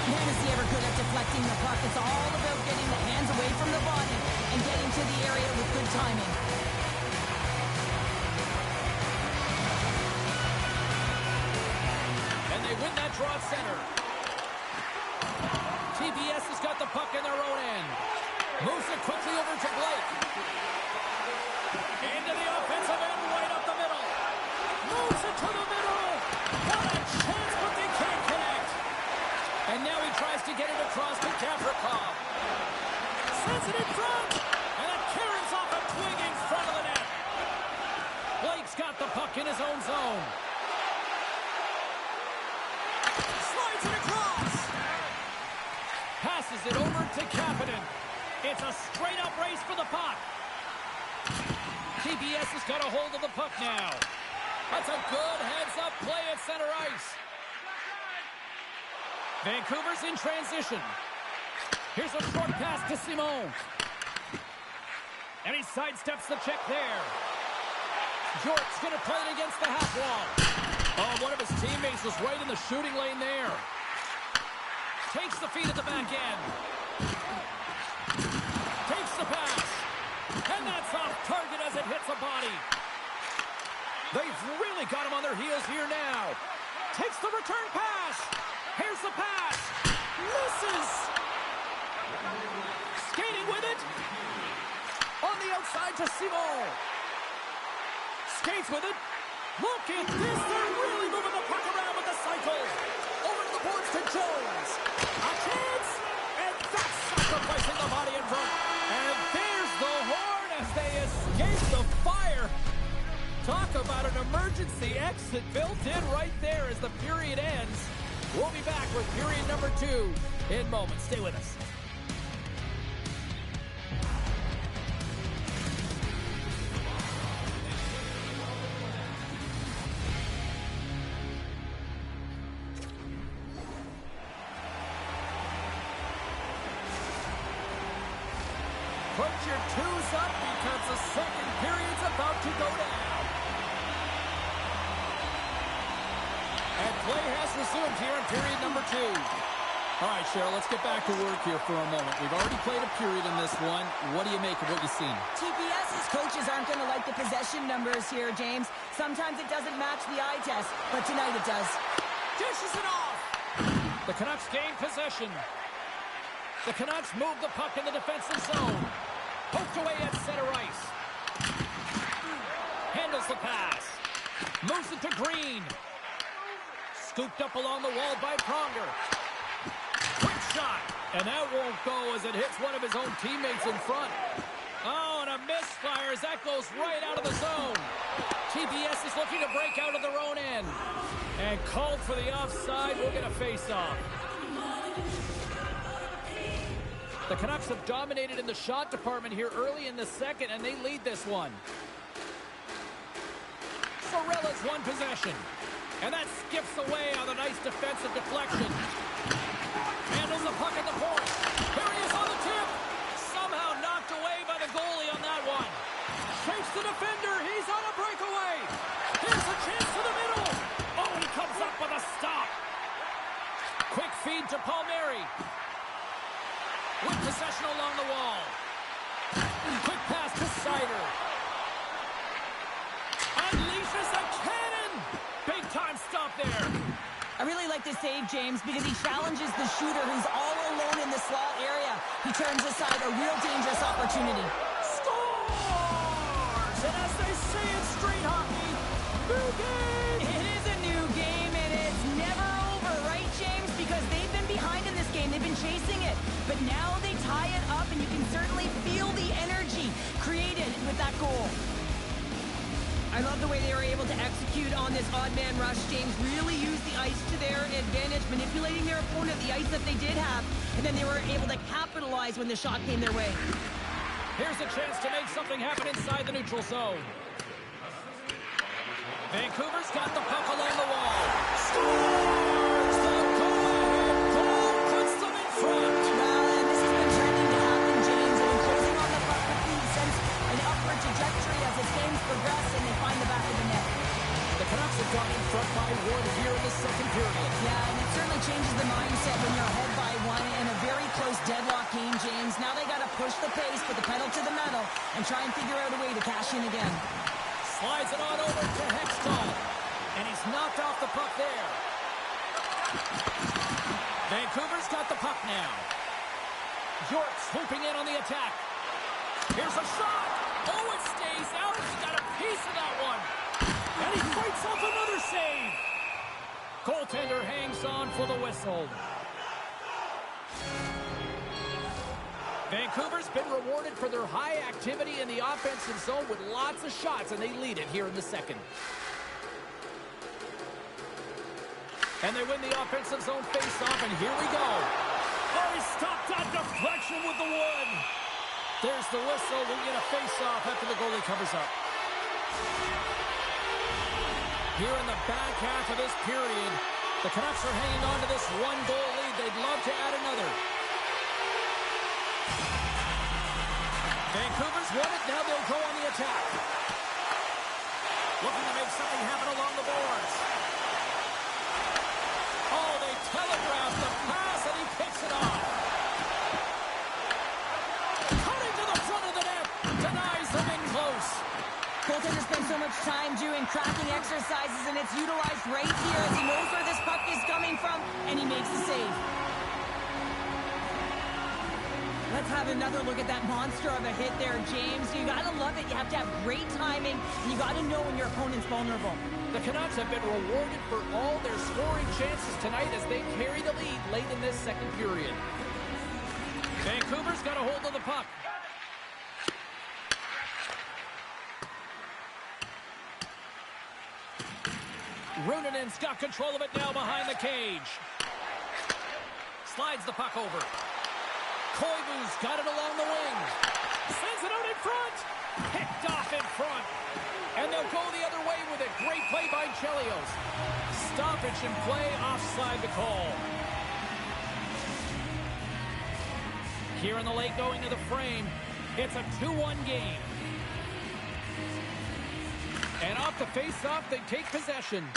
Man, is he ever good at deflecting the puck. It's all about getting the hands away from the body and getting to the area with good timing. And they win that draw at center. TBS has got the puck in their own end. Moves it quickly over to Blake. Into the offensive end, right up the middle. Moves it to the middle. Got a chance, but they can't connect. And now he tries to get it across to Gavrikov. Sends it in front. And it carries off a twig in front of the net. Blake's got the puck in his own zone. Slides it across. Passes it over to Kapanen. It's a straight-up race for the puck. TBS has got a hold of the puck now. That's a good heads-up play at center ice. Vancouver's in transition. Here's a short pass to Simon. And he sidesteps the check there. Jort's going to play it against the half wall. Oh, one of his teammates was right in the shooting lane there. Takes the feed at the back end. Takes the pass. And that's off target as it hits a body. They've really got him on their heels here now. Takes the return pass. Here's the pass. Misses. Skating with it. On the outside to Simon. Skates with it. Look at this. They're really moving the puck around with the cycle. Over to the boards to Jones. A chance. And that's sacrificing the body in front. And there's the horn as they escape the fire. Talk about an emergency exit built in right there as the period ends. We'll be back with period number 2 in moments. Stay with us. Put your twos up because the second period's about to go down. And play has resumed here in period number 2. All right, Cheryl, let's get back to work here for a moment. We've already played a period in this one. What do you make of what you've seen? TPS's coaches aren't going to like the possession numbers here, James. Sometimes it doesn't match the eye test, but tonight it does. Dishes it off. The Canucks gain possession. The Canucks move the puck in the defensive zone. Poked away at center ice. Handles the pass. Moves it to Green. Scooped up along the wall by Pronger. Quick shot. And that won't go as it hits one of his own teammates in front. Oh, and a misfire as that goes right out of the zone. TPS is looking to break out of their own end. And called for the offside. We'll get a face-off. The Canucks have dominated in the shot department here early in the second, and they lead this one. Sorela's one possession. And that skips away on a nice defensive deflection. Handles the puck at the point. Here he is on the tip. Somehow knocked away by the goalie on that one. Shakes the defender. He's on a breakaway. Here's a chance to the middle. Oh, he comes up with a stop. Quick feed to Palmieri. With possession along the wall. Quick pass to Seider. Unleashes a cannon. Big time stop there. I really like the save, James, because he challenges the shooter who's all alone in the slot area. He turns aside a real dangerous opportunity. Scores! And as they say in street hockey, new game! It is a new game, and it's never over, right, James? Because they've been behind in this game. They've been chasing it. But now they tie it up, and you can certainly feel the energy created with that goal. I love the way they were able to execute on this odd man rush, James. Really use the ice to their advantage, manipulating their opponent, the ice that they did have, and then they were able to capitalize when the shot came their way. Here's a chance to make something happen inside the neutral zone. Vancouver's got the puck along the wall. Scores! The go-ahead goal puts them in front. Well, and this has been trending to happen, James. They've been closing on the puck quickly since an upward trajectory as the games progress, and they find the back of the net. The Canucks have gone in front by one here in the second period. Yeah, and it certainly changes the mindset when you're ahead by one in a very close deadlock game, James. Now they got to push the pace, put the pedal to the metal, and try and figure out a way to cash in again. Slides it on over to Hextall. And he's knocked off the puck there. Vancouver's got the puck now. York swooping in on the attack. Here's a shot. Oh, it stays out. He's got a piece of that one. And he fights off another save. Goaltender hangs on for the whistle. Vancouver's been rewarded for their high activity in the offensive zone with lots of shots, and they lead it here in the second. And they win the offensive zone face-off, and here we go. Oh, he stopped that deflection with the wood. There's the whistle. We'll get a face-off after the goalie covers up. Here in the back half of this period, the Canucks are hanging on to this one-goal lead. They'd love to add another. Vancouver's won it. Now they'll go on the attack. Looking to make something happen along the boards. Oh, they telegraphed the pass, and he picks it off. Cutting to the front of the net. Denies them in close. Goaltender spends so much time doing cracking exercises, and it's utilized right here as he knows where this puck is coming from, and he makes the save. Let's have another look at that monster of a hit there, James. You gotta love it. You have to have great timing, and you gotta know when your opponent's vulnerable. The Canucks have been rewarded for all their scoring chances tonight as they carry the lead late in this second period. Vancouver's got a hold of the puck. Runenen's got control of it now behind the cage. Slides the puck over. Koivu's got it along the wing. Sends it out in front. Picked off in front. And they'll go the other way with it. Great play by Chelios. Stoppage in play, offside the call. Here in the late going to the frame, it's a 2-1 game. And off the face-off, they take possession.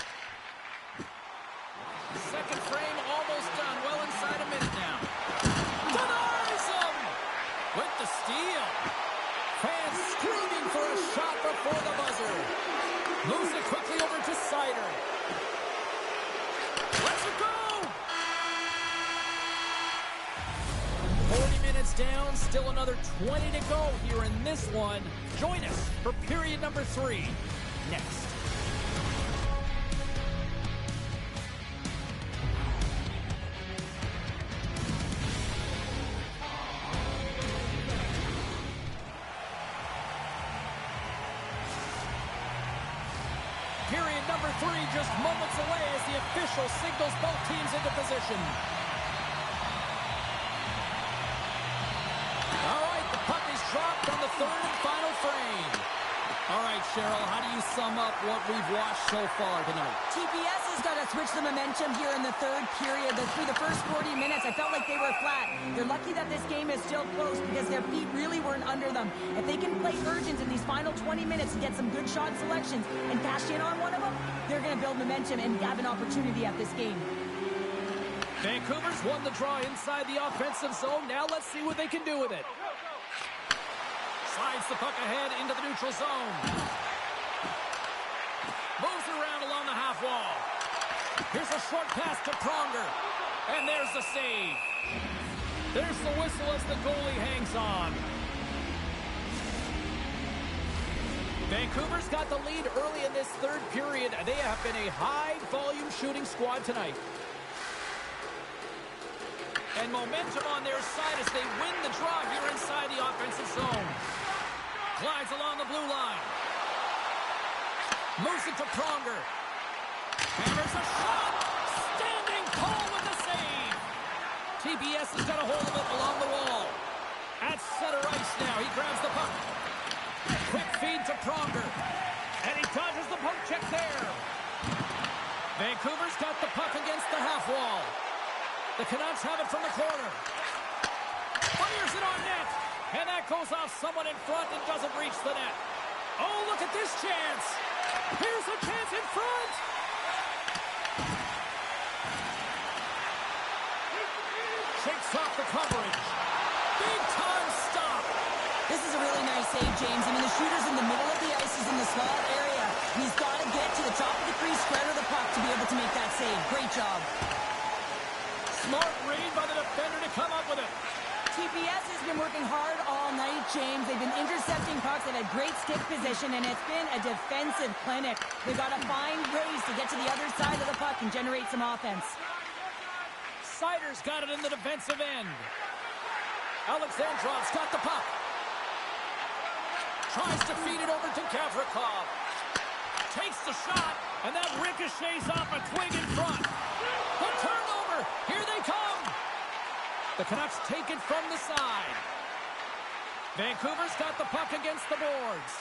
Second frame almost done. Well inside a minute now. Denies him! With the steal. Fans screaming for a shot before the buzzer. Moves it quickly over to Seider. Let's it go! minutes down, still another 20 to go here in this one. Join us for period number 3 next. Period number 3 just moments away as the official signals both teams into position. All right, the puck is dropped on the third and final frame. All right, Cheryl, how do you sum up what we've watched so far tonight? TPS has got to switch the momentum here in the third period. Through the first 40 minutes, I felt like they were flat. They're lucky that this game is still close because their feet really weren't under them. If they can play urgent in these final 20 minutes and get some good shot selections and cash in on one of them, they're going to build momentum and have an opportunity at this game. Vancouver's won the draw inside the offensive zone. Now let's see what they can do with it. Slides the puck ahead into the neutral zone. Moves around along the half wall. Here's a short pass to Pronger. And there's the save. There's the whistle as the goalie hangs on. Vancouver's got the lead early in this third period. They have been a high-volume shooting squad tonight. And momentum on their side as they win the draw here inside the offensive zone. Glides along the blue line. Moves it to Pronger. Hammers a shot. Standing tall with the save. TBS has got a hold of it along the wall. At center ice now. He grabs the puck. Quick feed to Pronger. And he dodges the poke check there. Vancouver's got the puck against the half wall. The Canucks have it from the corner. Fires it on net. And that goes off someone in front and doesn't reach the net. Oh, look at this chance. Here's a chance in front. Shakes off the coverage. Big time stop. This is a really nice save, James. I mean, the shooter's in the middle of the ice. He's in the slot area. And he's got to get to the top of the crease, square to the puck to be able to make that save. Great job. Smart read by the defender to come up with it. TPS has been working hard all night, James. They've been intercepting pucks. They've had great stick position, and it's been a defensive clinic. They've got to find ways to get to the other side of the puck and generate some offense. Sider's got it in the defensive end. Alexandrov's got the puck. Tries to feed it over to Gavrikov. Takes the shot, and that ricochets off a twig in front. The turnover. Here they come. The Canucks take it from the side. Vancouver's got the puck against the boards.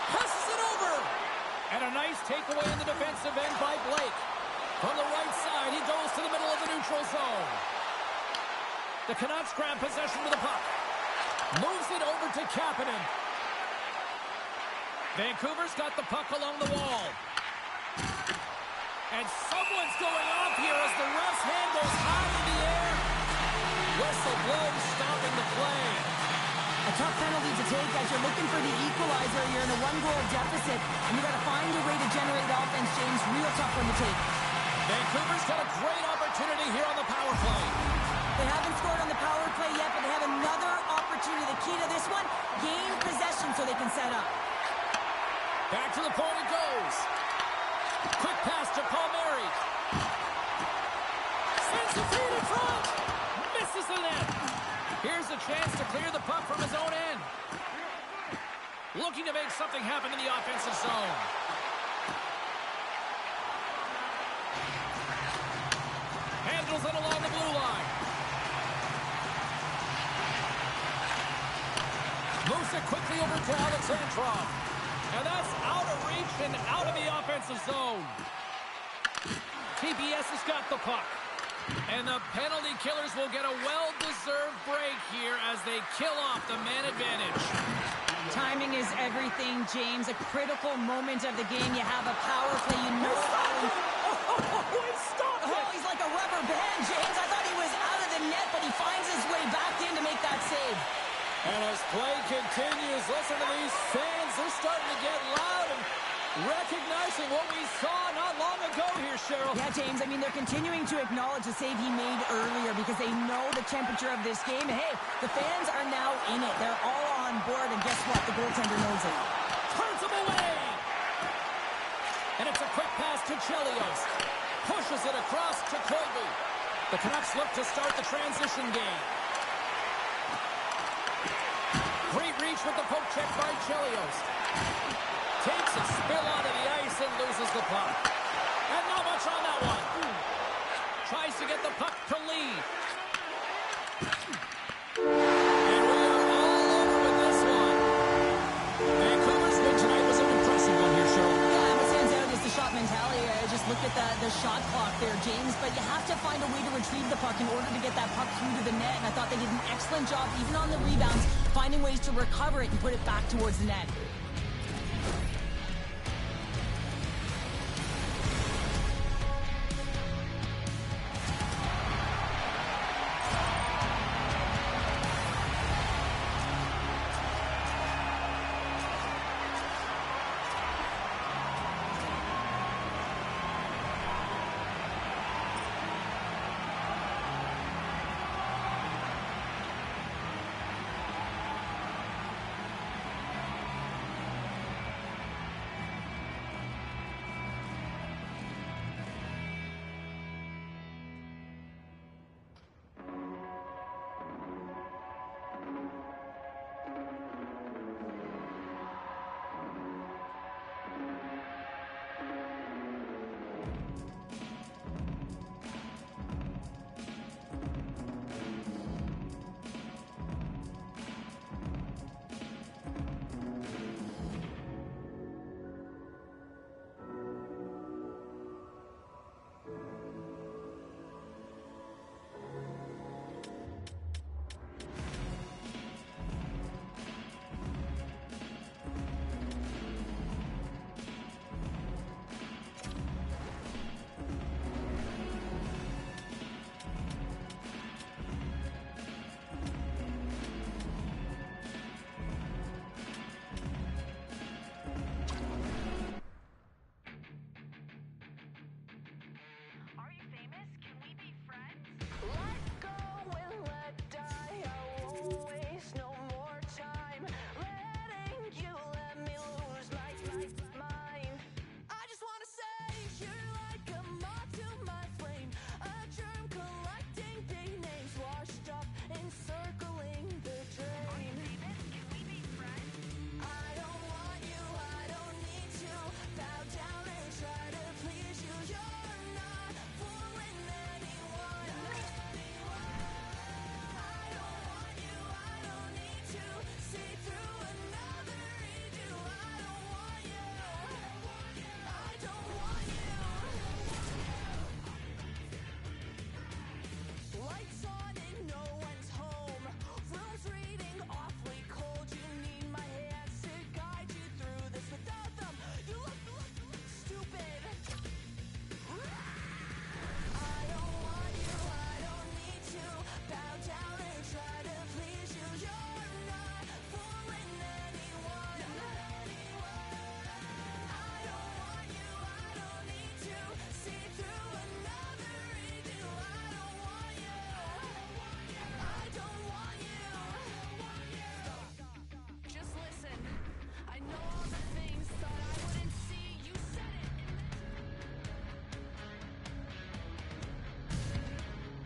Passes it over. And a nice takeaway in the defensive end by Blake. From the right side, he goes to the middle of the neutral zone. The Canucks grab possession with the puck. Moves it over to Kapanen. Vancouver's got the puck along the wall. And someone's going off here as the ref's hand goes high in the air. Whistle blows, stopping the play. A tough penalty to take as you're looking for the equalizer. You're in a one-goal deficit, and you've got to find a way to generate offense, James. Real tough one to take. Vancouver's got a great opportunity here on the power play. They haven't scored on the power play yet, but they have another opportunity. The key to this one, gain possession so they can set up. Back to the point it goes. Quick pass to Palmieri. Sends the feed in front. Misses the net. Here's a chance to clear the puck from his own end. Looking to make something happen in the offensive zone. Handles it along the blue line. Moves it quickly over to Alexandrov. And that's out of reach and out of the offensive zone. TBS has got the puck. And the penalty killers will get a well-deserved break here as they kill off the man advantage. Timing is everything, James. A critical moment of the game. You have a power play. You know He stopped it! Oh, he's like a rubber band, James. I thought he was out of the net, but he finds his way back in to make that save. And as play continues, listen to these fans. They're starting to get loud. And Recognizing what we saw not long ago here, Cheryl. Yeah, James, I mean, they're continuing to acknowledge the save he made earlier because they know the temperature of this game. And hey, the fans are now in it. They're all on board, and guess what? The goaltender knows it. Turns him away! And it's a quick pass to Chelios. Pushes it across to Colby. The Canucks look to start the transition game. Great reach with the poke check by Chelios. Takes a spill onto the ice and loses the puck. And not much on that one. Tries to get the puck to Lee. And we are all over with this one. Vancouver's win tonight was an impressive one here, Cheryl. Yeah, what stands out is the shot mentality. I just look at the shot clock there, James. But you have to find a way to retrieve the puck in order to get that puck through to the net. And I thought they did an excellent job, even on the rebounds, finding ways to recover it and put it back towards the net.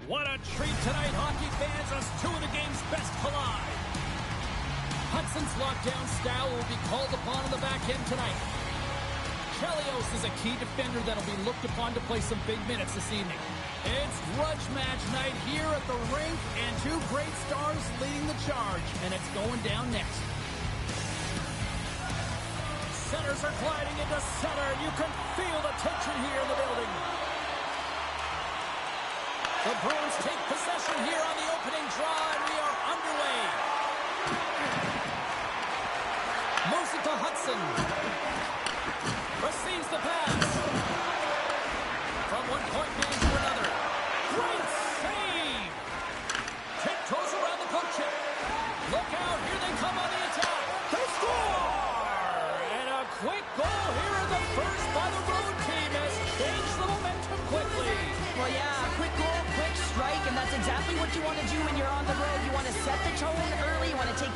What a treat tonight, hockey fans, as two of the game's best collide. Hudson's lockdown style will be called upon in the back end tonight. Chelios is a key defender that'll be looked upon to play some big minutes this evening. It's grudge match night here at the rink, and two great stars leading the charge, and it's going down next. Centers are gliding into center. You can feel the tension here in the building. The Bruins take possession here on the opening draw, and we are underway. Moves it to Hudson. Receives the pass. From one point man to another. Great save! Tiptoes around the poke check. Look out, here they come on the attack. They score! And a quick goal here in the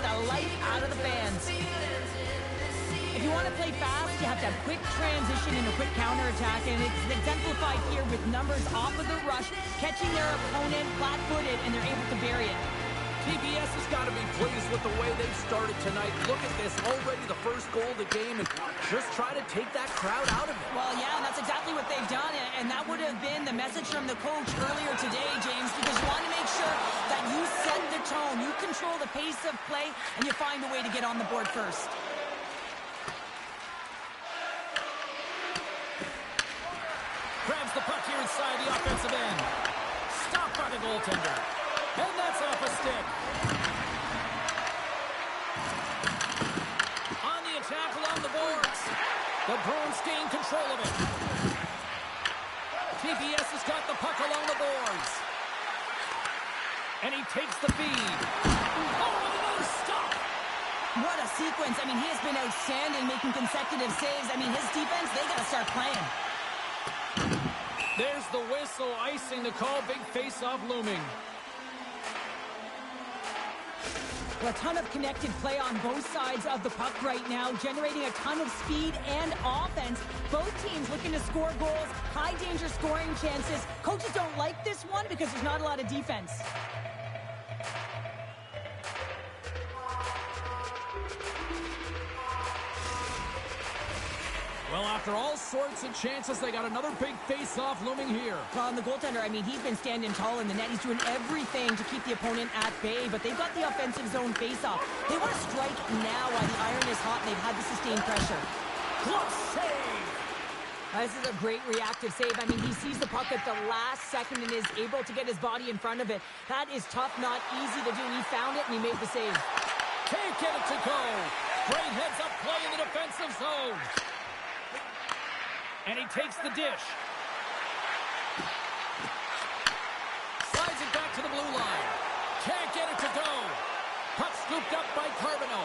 the life out of the fans. If you want to play fast, you have to have quick transition and a quick counterattack, and it's exemplified here with numbers off of the rush, catching their opponent flat-footed, and they're able to bury it. TBS has got to be pleased with the way they've started tonight. Look at this, already the first goal of the game, and just try to take that crowd out of it. Well, yeah, and that's exactly what they've done, and that would have been the message from the coach earlier today, James, because you want to make sure that you set the tone, you control the pace of play, and you find a way to get on the board first. Grabs the puck here inside the offensive end. Stopped by the goaltender. And that's off a stick. On the attack along the boards. The Bruins gain control of it. TBS has got the puck along the boards. And he takes the feed. Oh, and another stop. What a sequence. I mean, he has been outstanding making consecutive saves. I mean, his defense, they got to start playing. There's the whistle, icing the call. Big face-off looming. A ton of connected play on both sides of the puck right now, generating a ton of speed and offense. Both teams looking to score goals, high-danger scoring chances. Coaches don't like this one because there's not a lot of defense. Well, after all sorts of chances, they got another big face-off looming here. Well, and the goaltender, I mean, he's been standing tall in the net. He's doing everything to keep the opponent at bay, but they've got the offensive zone face-off. They want to strike now while the iron is hot, and they've had the sustained pressure. Close save! This is a great reactive save. I mean, he sees the puck at the last second and is able to get his body in front of it. That is tough, not easy to do. He found it, and he made the save. Can't get it to go. Great heads-up play in the defensive zone. And he takes the dish. Slides it back to the blue line. Can't get it to go. Puck scooped up by Carbonneau.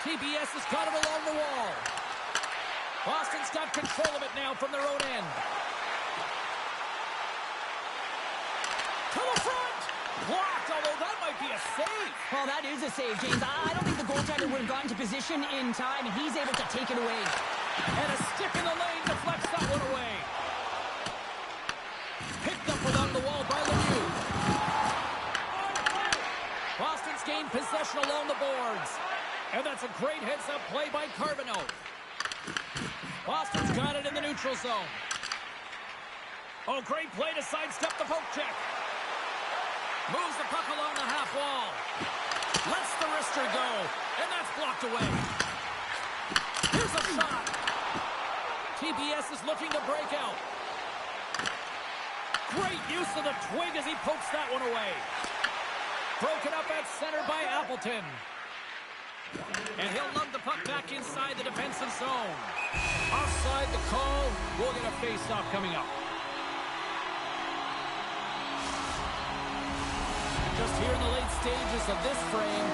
TBS has got it along the wall. Boston's got control of it now from their own end. To the front. Blocked, although that might be a save. Well, that is a save, James. I don't think the goaltender would have gotten to position in time, and he's able to take it away. And a stick in the lane deflects that one away. Picked up along the wall by Lemieux. Boston's gained possession along the boards. And that's a great heads-up play by Carbonneau. Boston's got it in the neutral zone. Oh, great play to sidestep the poke check. Moves the puck along the half wall. Lets the wrister go. And that's blocked away. Here's a shot. TBS is looking to break out. Great use of the twig as he pokes that one away. Broken up at center by Appleton. And he'll lug the puck back inside the defensive zone. Offside the call. We'll get a face-off coming up. Just here in the late stages of this frame,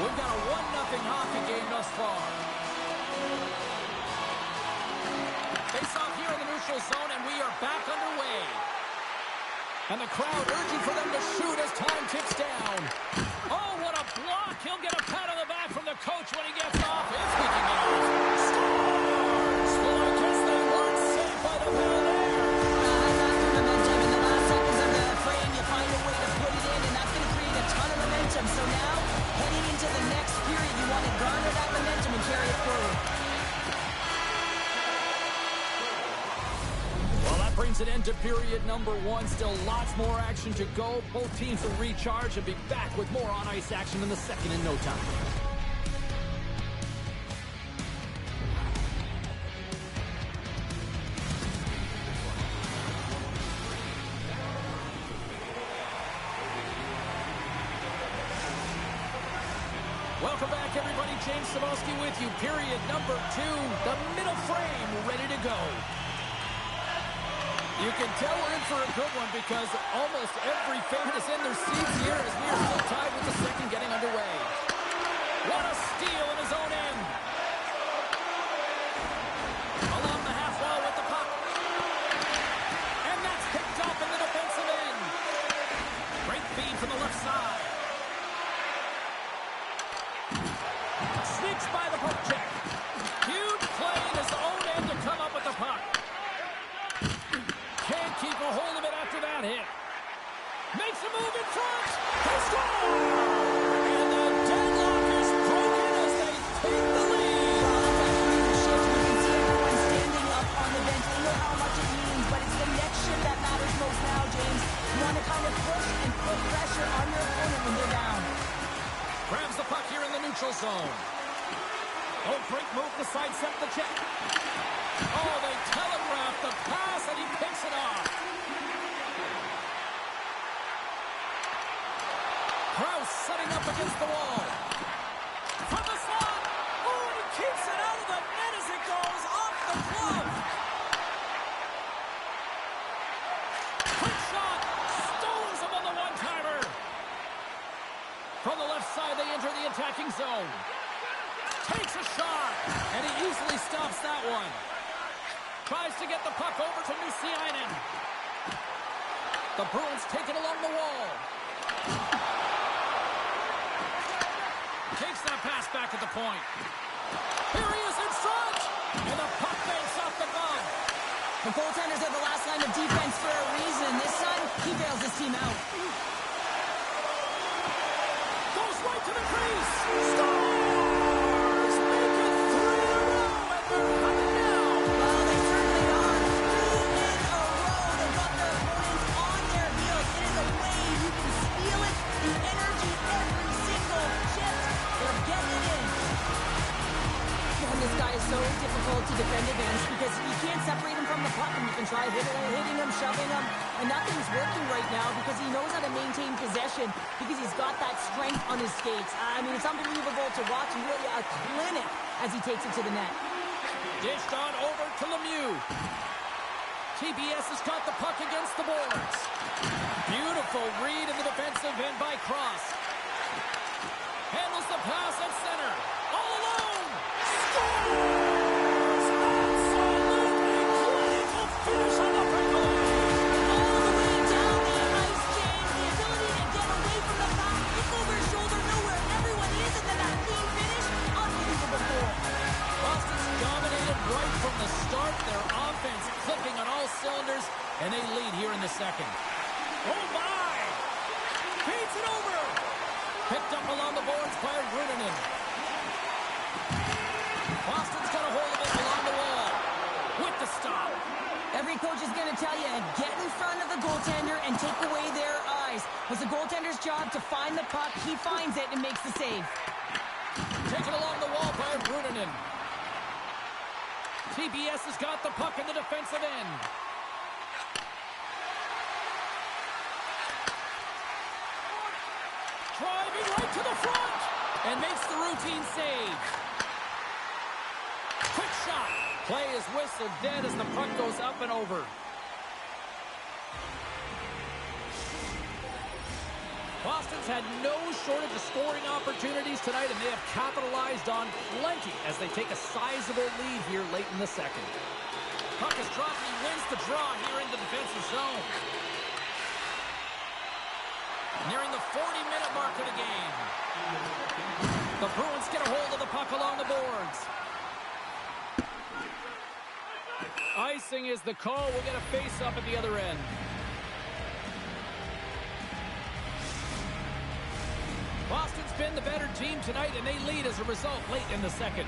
we've got a 1-0 hockey game thus far. Face-off here in the neutral zone, and we are back underway. And the crowd urging for them to shoot as time ticks down. Oh, what a block! He'll get a pat on the back from the coach when he gets off. And speaking of, scores! Well, I guess they weren't saved by the ball there. Momentum in the last seconds of the frame. You find a way to put it in, and that's going to create a ton of momentum. So now, heading into the next period, you want to garner that momentum and carry it forward. Brings an end to period number 1. Still lots more action to go. Both teams will recharge and be back with more on-ice action in the second in no time. Welcome back, everybody. James Cybulski with you. Period number 2. The middle frame ready to go. You can tell we're in for a good one because almost every fan is in their seats here as we are still tied with the second getting underway. What a steal in his own end. Along the half wall with the puck. And that's picked up in the defensive end. Great feed from the left side. Fakes by the poke check. Huge play in his own end to come up with the puck. Can't keep a hold of it after that hit. Makes a move in front. They score! And the deadlock is broken as they take the lead. Well, that's a huge shift. You can see everyone standing up on the bench. They know how much it means, but it's the next shift that matters most now, James. You want to kind of push and put pressure on your opponent when they're down. Grabs the puck here in the neutral zone. Oh, great move to sidestep the check. Oh, they telegraph the pass, and he picks it off. Krause setting up against the wall. From the slot. Oh, and he keeps it out of the net as it goes off the glove. Quick shot. Stones him on the one-timer. From the left side, they enter the attacking zone. Takes a shot, and he easily stops that one. Tries to get the puck over to Lucianen. The Bruins take it along the wall. Takes that pass back at the point. Here he is in front, and the puck banks off the glove. The goaltenders are the last line of defense for a reason. This time, he bails his team out. Goes right to the crease. Scores! Make it 3 in a row, and they're coming now. Well, they certainly are. 3 in a row. They've got their opponents on their heels. It is a wave. You can feel it. The energy every single shift. They're getting it in. And this guy is so difficult to defend against because you can't separate him from the puck, and you can try hitting him, shoving him, and nothing's working right now because he knows how to maintain possession because he's got that strength on his skates. I mean, it's unbelievable to watch, and really a clinic as he takes it to the net. Dished on over to Lemieux. TBS has got the puck against the boards. Beautiful read in the defensive end by Cross. Handles the pass at center. All alone. Scores! Absolutely clinical finish on the breakaway. All the way down the ice, James. The ability to get away from the puck, look over his shoulder, know where everyone is, and then that clean finish. Unbelievable goal. Boston's dominated right from the start. Their offense clicking on all cylinders, and they lead here in the second. Oh, my! Feeds it over. Picked up along the boards by Runanen. Boston's got a hold of it along the wall. With the stop. Every coach is going to tell you, get in front of the goaltender and take away their eyes. It's the goaltender's job to find the puck. He finds it and makes the save. Taken along the wall by Runanen. TBS has got the puck in the defensive end. Driving right to the front and makes the routine save. Quick shot. Play is whistled dead as the puck goes up and over. Boston's had no shortage of scoring opportunities tonight, and they have capitalized on plenty as they take a sizable lead here late in the second. Puck is dropped, and he wins the draw here in the defensive zone. Nearing the 40-minute mark of the game. The Bruins get a hold of the puck along the boards. Icing is the call. We'll get a face-up at the other end. Boston's been the better team tonight, and they lead as a result late in the second.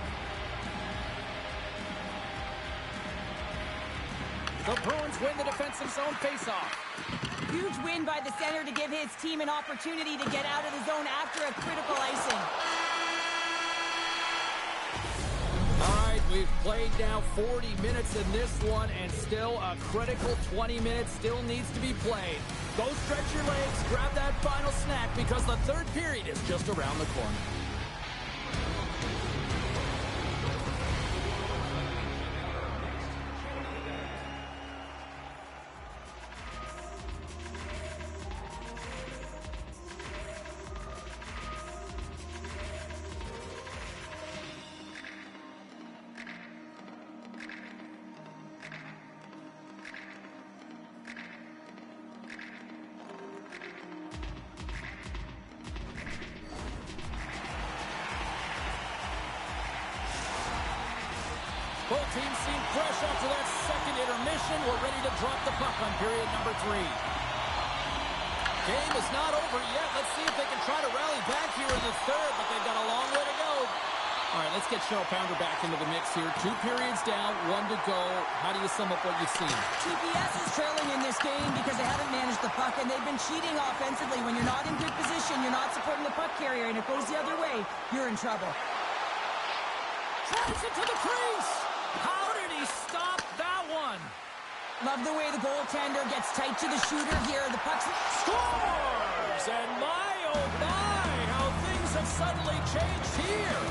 The Bruins win the defensive zone face-off. Huge win by the center to give his team an opportunity to get out of the zone after a critical icing. All right, we've played now 40 minutes in this one, and still a critical 20 minutes still needs to be played. Go stretch your legs, grab that final snack, because the third period is just around the corner. Both teams seem fresh after that second intermission. We're ready to drop the puck on period number 3. Game is not over yet. Let's see if they can try to rally back here in the third, but they've got a long way to go. All right, let's get Cheryl Pounder back into the mix here. 2 periods down, 1 to go. How do you sum up what you've seen? TPS is trailing in this game because they haven't managed the puck, and they've been cheating offensively. When you're not in good position, you're not supporting the puck carrier, and it goes the other way, you're in trouble. Drives it to the crease. How did he stop that one? Love the way the goaltender gets tight to the shooter here. The puck's... Scores! And my, oh my, how things have suddenly changed here.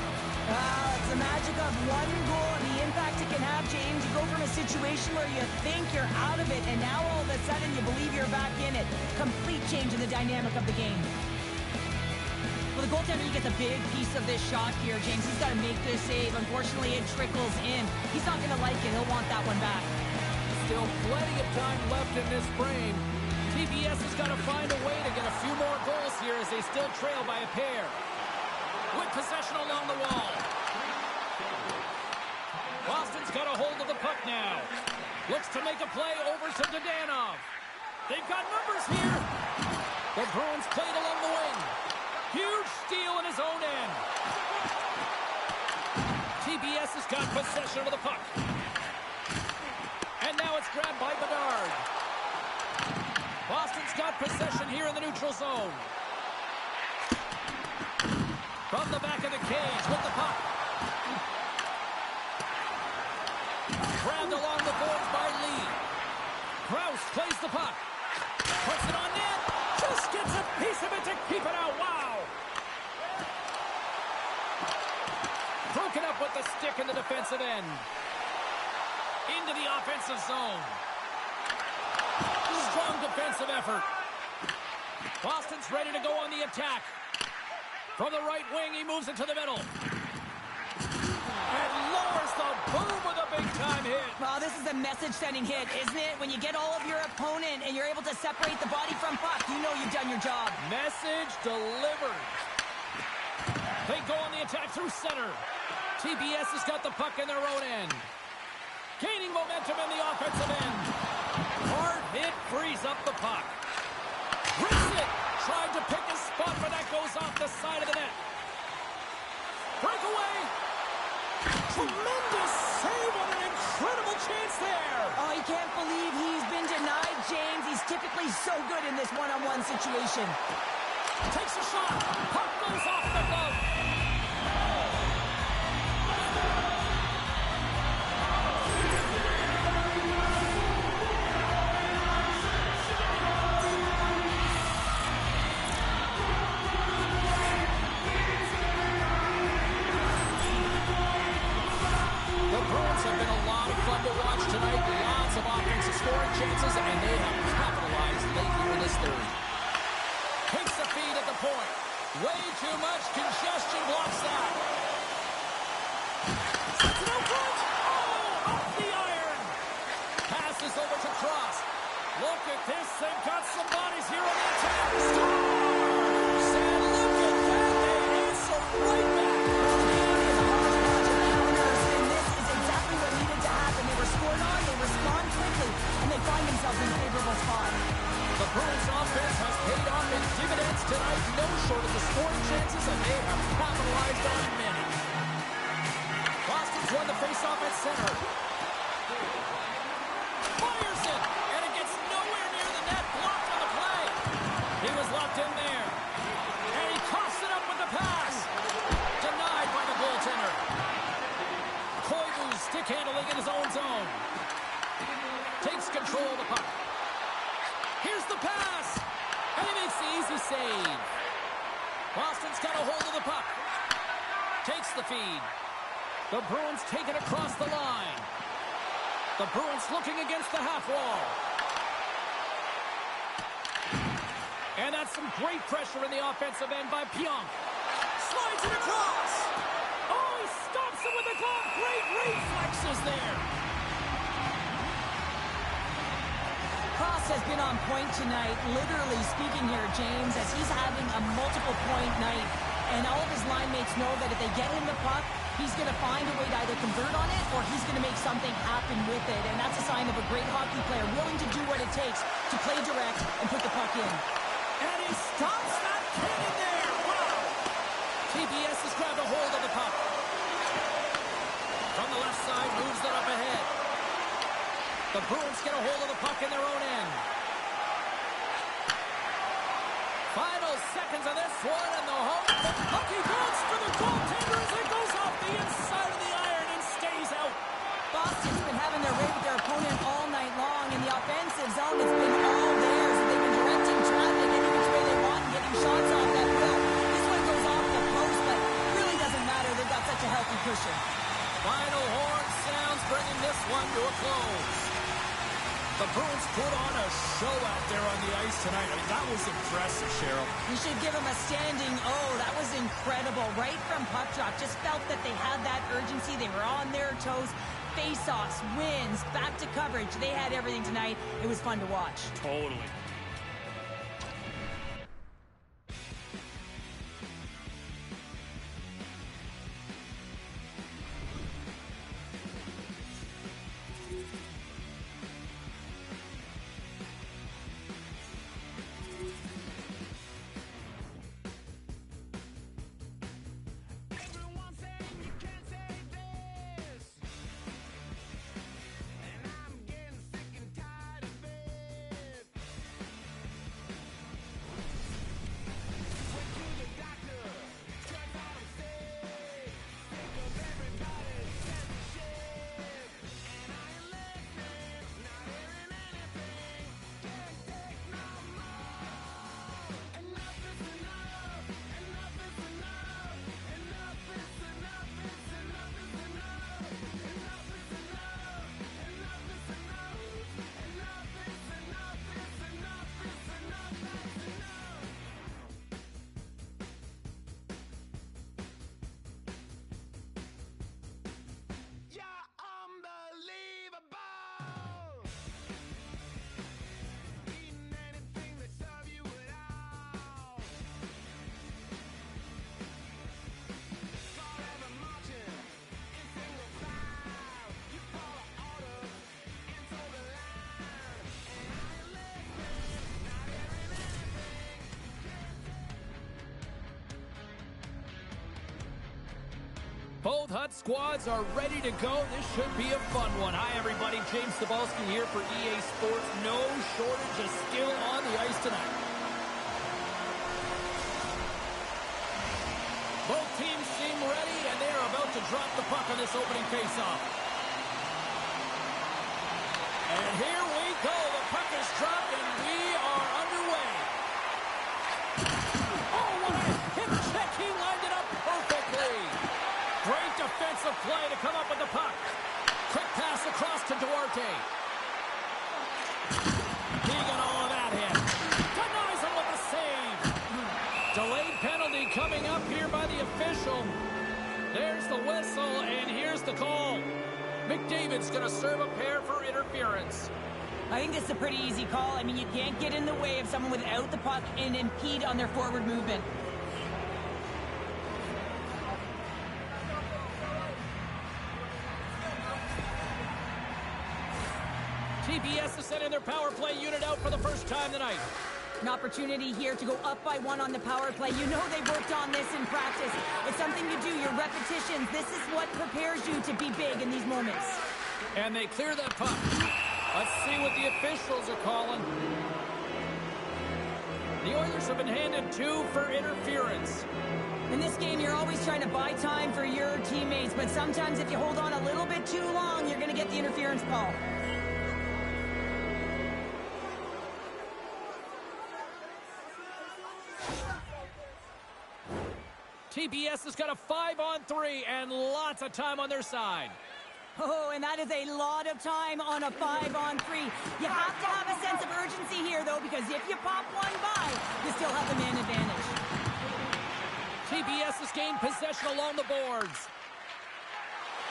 It's the magic of one goal and the impact it can have, James. You go from a situation where you think you're out of it, and now all of a sudden you believe you're back in it. Complete change in the dynamic of the game. Well, the goaltender, he gets a big piece of this shot here, James. He's got to make this save. Unfortunately, it trickles in. He's not going to like it. He'll want that one back. Still plenty of time left in this frame. TBS has got to find a way to get a few more goals here as they still trail by a pair. With possession along the wall. Boston's got a hold of the puck now. Looks to make a play over to Dadonov. They've got numbers here. The Bruins played along the wing. Huge steal in his own end. TBS has got possession of the puck. And now it's grabbed by Bedard. Boston's got possession here in the neutral zone. From the back of the cage with the puck. Grabbed along the boards by Lee. Krause plays the puck. Puts it on net. Just gets a piece of it to keep it out. Wow. Broken up with the stick in the defensive end. Into the offensive zone. Strong defensive effort. Boston's ready to go on the attack. From the right wing, he moves it to the middle. And lowers the boom with a big-time hit. Well, this is a message-sending hit, isn't it? When you get all of your opponent and you're able to separate the body from puck, you know you've done your job. Message delivered. They go on the attack through center. TBS has got the puck in their own end. Gaining momentum in the offensive end. Hard hit frees up the puck. Rips it. Tried to pick a spot, but that goes off the side of the net. Breakaway. Tremendous save on an incredible chance there. Oh, he can't believe he's been denied, James. He's typically so good in this one-on-one situation. Takes a shot. Puck goes off the glove. Tonight, lots of offensive scoring chances, and they have capitalized late here in this third. Takes the feed at the point. Way too much congestion blocks that. Sets it out front. Oh, off the iron. Passes over to Cross. Look at this. They've got some bodies here on the attack. Scores! And look at that. They answer right back. Respond quickly, and they find themselves in a favorable spot. The Bruins offense has paid off in dividends tonight, no short of the scoring chances, and they have capitalized on many. Boston's won the faceoff at center. Fires it, and it gets nowhere near the net, blocked on the play. He was locked in there, and he coughs it up with the pass. Denied by the goaltender. Koivu's stick handling in his own zone. Takes control of the puck. Here's the pass. And he makes the easy save. Boston's got a hold of the puck. Takes the feed. The Bruins take it across the line. The Bruins looking against the half wall. And that's some great pressure in the offensive end by Pionk. Slides it across. Oh, he stops it with a glove. Great reflexes there. Cross has been on point tonight, literally speaking here, James, as he's having a multiple-point night. And all of his line mates know that if they get him the puck, He's going to find a way to either convert on it or he's going to make something happen with it. And that's a sign of a great hockey player, willing to do what it takes to play direct and put the puck in. And he stops that cannon there. Wow! TBS has grabbed a hold of the puck. From the left side, moves it up ahead. The Bruins get a hold of the puck in their own end. Final seconds of this one, and the hockey bounce for the goaltender as it goes off the inside of the iron and stays out. Boston's been having their way with their opponent all night long. In the offensive zone, it's been all theirs. They've been directing traffic any which way they want and getting shots off that will. This one goes off the post, but really doesn't matter. They've got such a healthy cushion. Final horn sounds, bringing this one to a close. The Bruins put on a show out there on the ice tonight. I mean, that was impressive, Cheryl. You should give them a standing O. That was incredible. Right from puck drop. Just felt that they had that urgency. They were on their toes. Face-offs, wins, back to coverage. They had everything tonight. It was fun to watch. Totally. Everyone saying you can't say this, and I'm getting sick and tired of it. Went to the doctor, turns out I'm sick. Sick of everybody saying shit, and I ain't listening, not hearing anything. Can't take no more. Enough is enough. Enough is enough. Enough is enough. It's enough is enough. Enough is enough. Enough is enough. Enough is enough. It's enough is enough. That's enough. You're unbelievable. Eating anything that serve you at all. Forever marching in single file. You follow orders and toe the line. And I ain't listening, not hearing anything. Both Hut squads are ready to go. This should be a fun one. Hi, everybody. James Cebulski here for EA Sports. No shortage of skill on the ice tonight. Both teams seem ready, and they are about to drop the puck on this opening faceoff. And here we go. The puck is dropped, and we are underway. Oh, what a hip check. He lined it up perfectly. Great defensive play to come up with the puck. Quick pass across to Duarte. He got all of that hit. Denies him with the save. Delayed penalty coming up here by the official. There's the whistle, and here's the call. McDavid's going to serve a pair for interference. I think this is a pretty easy call. I mean, you can't get in the way of someone without the puck and impede on their forward movement. TBS is sending their power play unit out for the first time tonight. An opportunity here to go up by one on the power play. You know they've worked on this in practice. It's something you do, your repetitions. This is what prepares you to be big in these moments. And they clear that puck. Let's see what the officials are calling. The Oilers have been handed 2 for interference. In this game, you're always trying to buy time for your teammates, but sometimes if you hold on a little bit too long, you're going to get the interference call. TBS has got a 5-on-3 and lots of time on their side. Oh, and that is a lot of time on a 5-on-3. You have to have a sense of urgency here, though, because if you pop one by, you still have the man advantage. TBS has gained possession along the boards.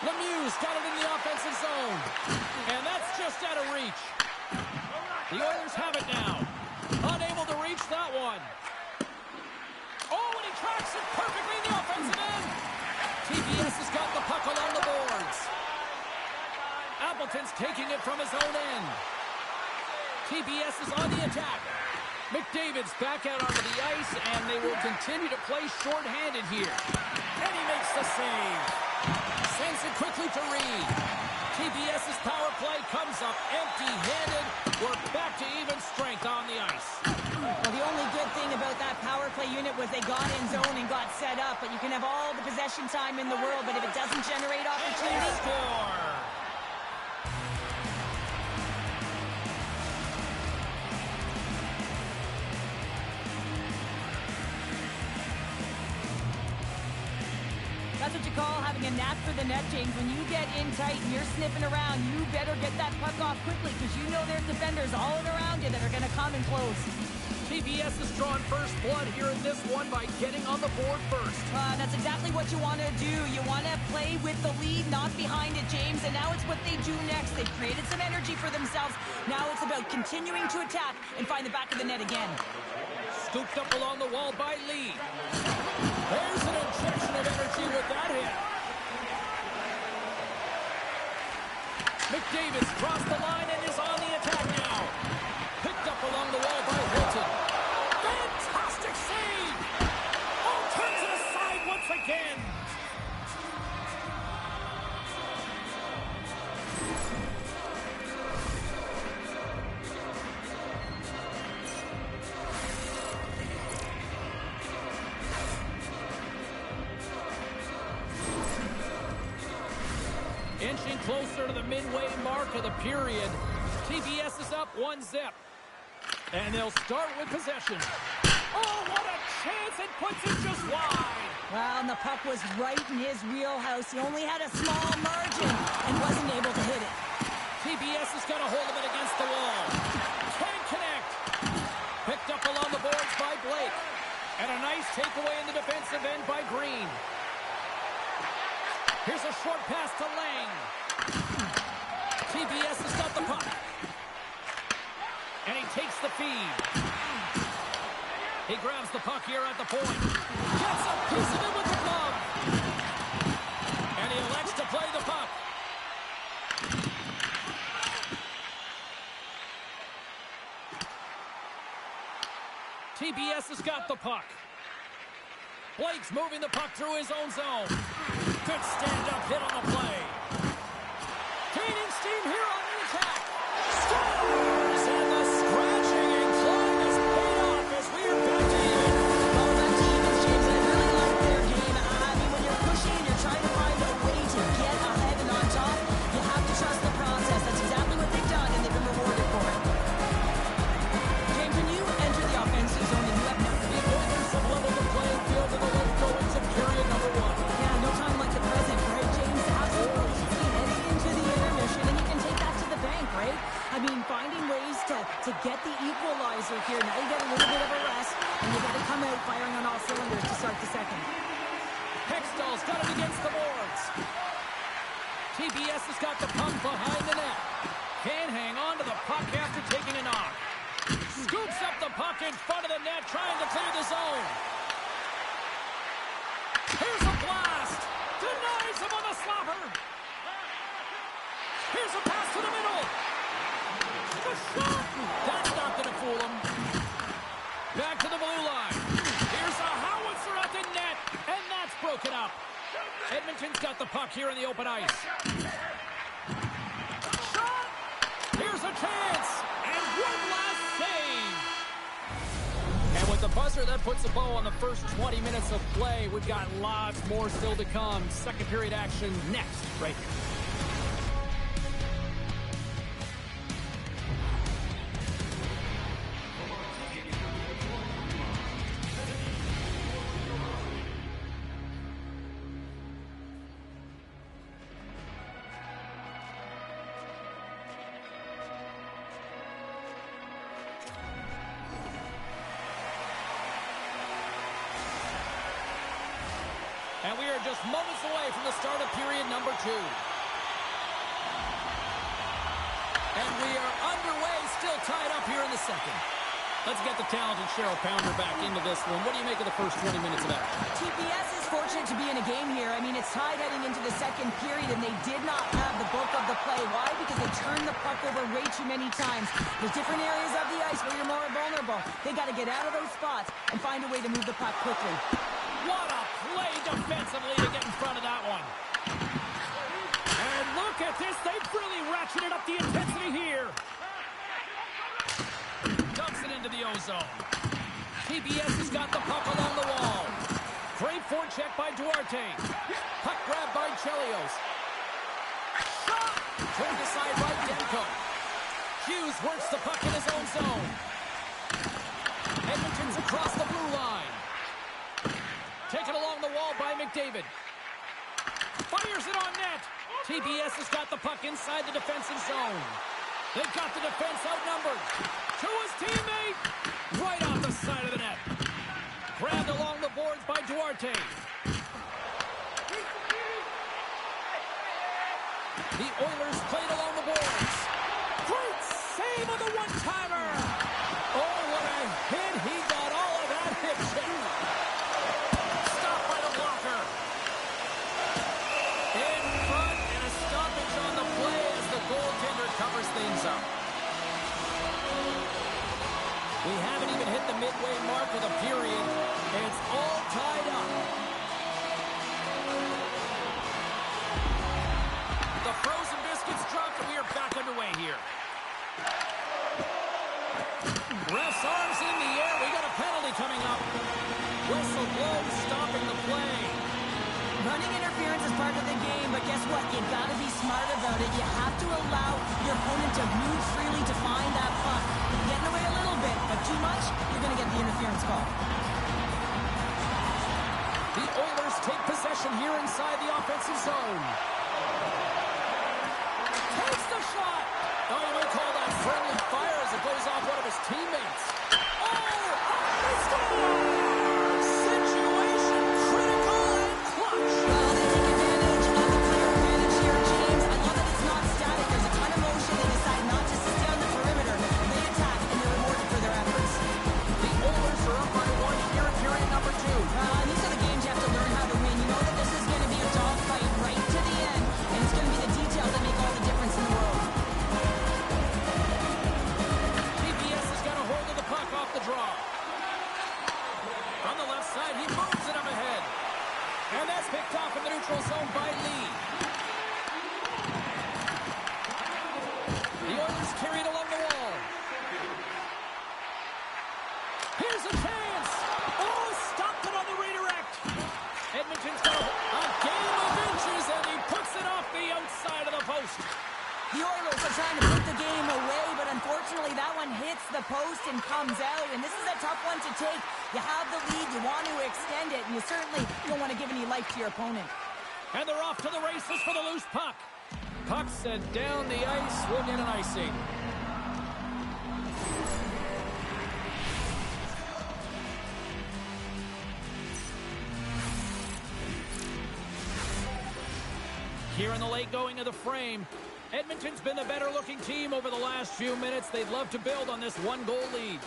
Lemieux's got it in the offensive zone. And that's just out of reach. The Oilers have it now. Unable to reach that one. Oh, and he tracks it perfectly in the offensive end. TBS has got the Hamilton's taking it from his own end. TBS is on the attack. McDavid's back out onto the ice, and they will continue to play shorthanded here. And he makes the save. Sends it quickly to Reed. TBS's power play comes up empty-handed. We're back to even strength on the ice. Well, the only good thing about that power play unit was they got in zone and got set up. But you can have all the possession time in the world, but if it doesn't generate opportunity... Score! That's what you call having a knack for the net, James. When you get in tight and you're sniffing around, you better get that puck off quickly because you know there's defenders all around you that are going to come in close. TBS has drawn first blood here in this one by getting on the board first. That's exactly what you want to do. You want to play with the lead, not behind it, James. And now it's what they do next. They've created some energy for themselves. Now it's about continuing to attack and find the back of the net again. Scooped up along the wall by Lee. There's an injection of energy with that hit. McDavid's crossed the line and is on the attack now. Picked up along the wall by Hilton. Fantastic save! Oh, turns it aside once again. Inching closer to the midway mark of the period. TBS is up 1-0. And they'll start with possession. Oh, what a chance! It puts it just wide. Well, and the puck was right in his wheelhouse. He only had a small margin and wasn't able to hit it. TBS has got a hold of it against the wall. Can't connect. Picked up along the boards by Blake. And a nice takeaway in the defensive end by Green. Here's a short pass to Lang. TBS has got the puck. And he takes the feed. He grabs the puck here at the point. Gets a piece of it with the glove. And he elects to play the puck. TBS has got the puck. Blake's moving the puck through his own zone. Good stand-up hit on the play. Gaining steam here on the attack. Scores! And the scratching and clawing has paid off as we are back to even. Well, that team is, James, I really like their game. I mean, when you're pushing and you're trying to find a way to get ahead and on top, you have to trust the process. That's exactly what they've done, and they've been rewarded for it. James, when you enter the offensive zone and you have no Avoidance of level the playing field and the late go into period number 1. Yeah, no time like the present, right, James? Absolutely. Heading into the intermission, and you can take that to the bank, right? I mean, finding ways to get the equalizer here. Now you get a little bit of a rest, and you got to come out firing on all cylinders to start the second. Hextall's got it against the boards. TBS has got the puck behind the net. Can't hang on to the puck after taking a knock. Scoops up the puck in front of the net, trying to clear the zone. Here's a blast. Denies him on the slapper. Here's a pass to the middle. The shot. That's not going to fool him. Back to the blue line. Here's a howitzer at the net, and that's broken up. Edmonton's got the puck here in the open ice. Shot. Here's a chance. And one last save. And with the buzzer, that puts a bow on the first 20 minutes of play. We've got lots more still to come. Second period action next, right here. And we are just moments away from the start of period number 2. And we are underway, still tied up here in the second. Let's get the talented Cheryl Pounder back into this one. What do you make of the first 20 minutes of that? TPS is fortunate to be in a game here. I mean, it's tied heading into the second period, and they did not have the bulk of the play. Why? Because they turned the puck over way too many times. There's different areas of the ice where you're more vulnerable. They got to get out of those spots and find a way to move the puck quickly. What a play defensively to get in front of that one. And look at this. They've really ratcheted up the intensity here. Dumps it into the ozone. TBS has got the puck along the wall. Great forecheck by Duarte. Puck grab by Chelios. Shot! Turned aside by Demko. Hughes works the puck in his own zone. Edmonton's across the blue line. Taken along the wall by McDavid. Fires it on net. TBS has got the puck inside the defensive zone. They've got the defense outnumbered. To his teammate. Right off the side of the net. Grabbed along the boards by Duarte. The Oilers played along the boards. Great save on the one-timer. Oh, what a hit. He got all of that hip check. Stopped by the blocker. In front and a stoppage on the play as the goaltender covers things up. We haven't even hit the midway mark of the period. It's all tied up. The frozen biscuits dropped and we are back underway here. Ref's arms in the air. We got a penalty coming up. Whistle blows, stopping the play. Running interference is part of the game, but guess what? You got to be smart about it. You have to allow your opponent to move freely to find that puck. Getting away a little bit, but too much, you're going to get the interference call. The Oilers take possession here inside the offensive zone. Takes the shot. Oh, you may call that friendly fire as it goes off one of his teammates. Oh, they score! Situation critical and clutch. Well, they take advantage of the player advantage here, James. I love that it's not static. There's a ton of motion. They decide not just to stay on the perimeter. They attack, and they're rewarded for their efforts. The Oilers are up by one here in period number 2. And these are the games you have to learn how to win. You know that this is going to be a dogfight right to the end, and it's going to be the details that make all the difference in the world. TPS has got a hold of the puck off the draw. On the left side, he moves it up ahead. And that's picked off in the neutral zone by Lee. The Oilers carry it along the wall. Here's a chance. Oh, stopped it on the redirect. Edmonton's got a game of inches, and he puts it off the outside of the post. The Oilers are trying to put the game away, but unfortunately that one hits the post and comes out, and this is a tough one to take. You have the lead, you want to extend it, and you certainly don't want to give any life to your opponent. And they're off to the races for the loose puck. Puck sent down the ice. We'll get an icing. Here in the late going of the frame, Edmonton's been the better-looking team over the last few minutes. They'd love to build on this one-goal lead.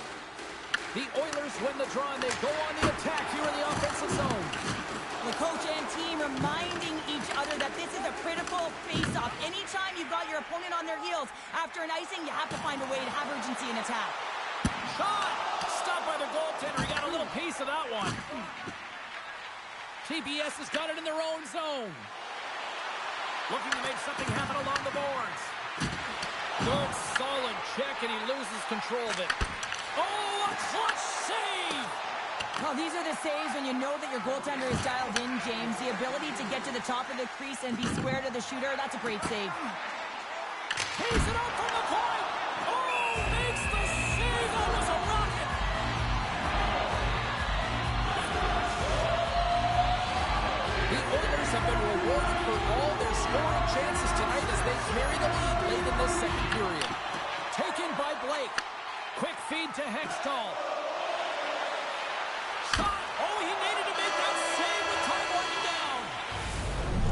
The Oilers win the draw, and they go on the attack here in the offensive zone. The coach and team reminding each other that this is a critical face-off. Anytime you've got your opponent on their heels after an icing, you have to find a way to have urgency in attack. Shot! Stopped by the goaltender. He got a little piece of that one. TBS has got it in their own zone. Looking to make something happen along the boards. Good, solid check, and he loses control of it. Oh, a clutch save! Well, these are the saves when you know that your goaltender is dialed in, James. The ability to get to the top of the crease and be square to the shooter, that's a great save. Tees it up from the point! Oh, makes the save! That was a rocket! The Oilers have been rewarded for all their scoring chances tonight as they carry the lead late in this second period. Taken by Blake. Quick feed to Hextall. Shot! Oh, he needed to make that save with time winding down.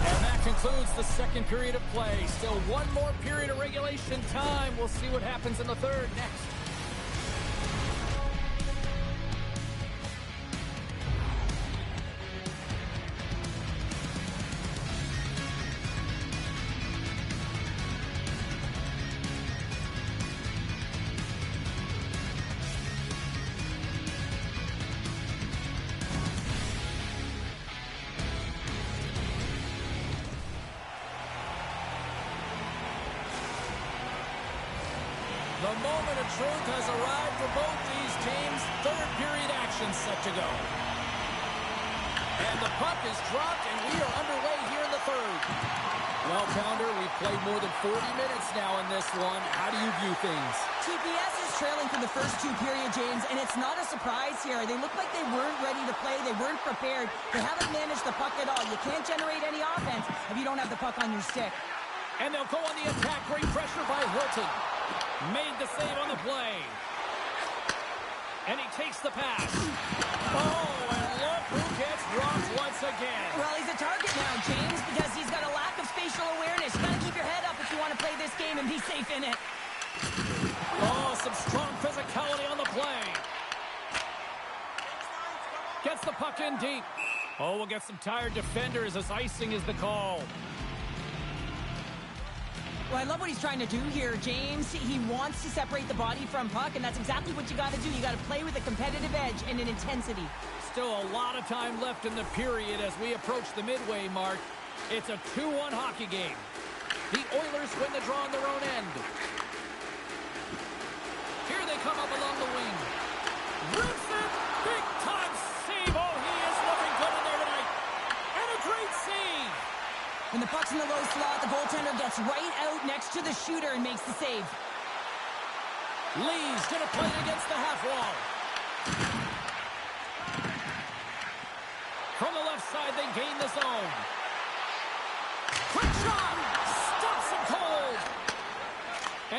And that concludes the second period of play. Still one more period of regulation time. We'll see what happens in the third next. The moment of truth has arrived for both these teams. Third period action set to go. And the puck is dropped, and we are underway here in the third. Well, Pounder, we've played more than 40 minutes now in this one. How do you view things? TPS is trailing for the first two period, James, and it's not a surprise here. They look like they weren't ready to play. They weren't prepared. They haven't managed the puck at all. You can't generate any offense if you don't have the puck on your stick. And they'll go on the attack. Great pressure by Hilton. Made the save on the play. And he takes the pass. Oh, and look who gets rocked once again. Well, he's a target now, James, because he's got a lack of spatial awareness. You got to keep your head up if you want to play this game and be safe in it. Oh, some strong physicality on the play. Gets the puck in deep. Oh, we'll get some tired defenders as icing is the call. Well, I love what he's trying to do here, James. He wants to separate the body from puck, and that's exactly what you got to do. You got to play with a competitive edge and an intensity. Still a lot of time left in the period as we approach the midway mark. It's a 2-1 hockey game. The Oilers win the draw on their own end. Here they come up along the wing. Rips it! Big time save! Oh, he is looking good in there tonight. And a great save! When the puck's in the low slot, the goaltender gets right out next to the shooter and makes the save. Lee's gonna play it against the half wall. From the left side, they gain the zone. Quick shot! Stops him cold!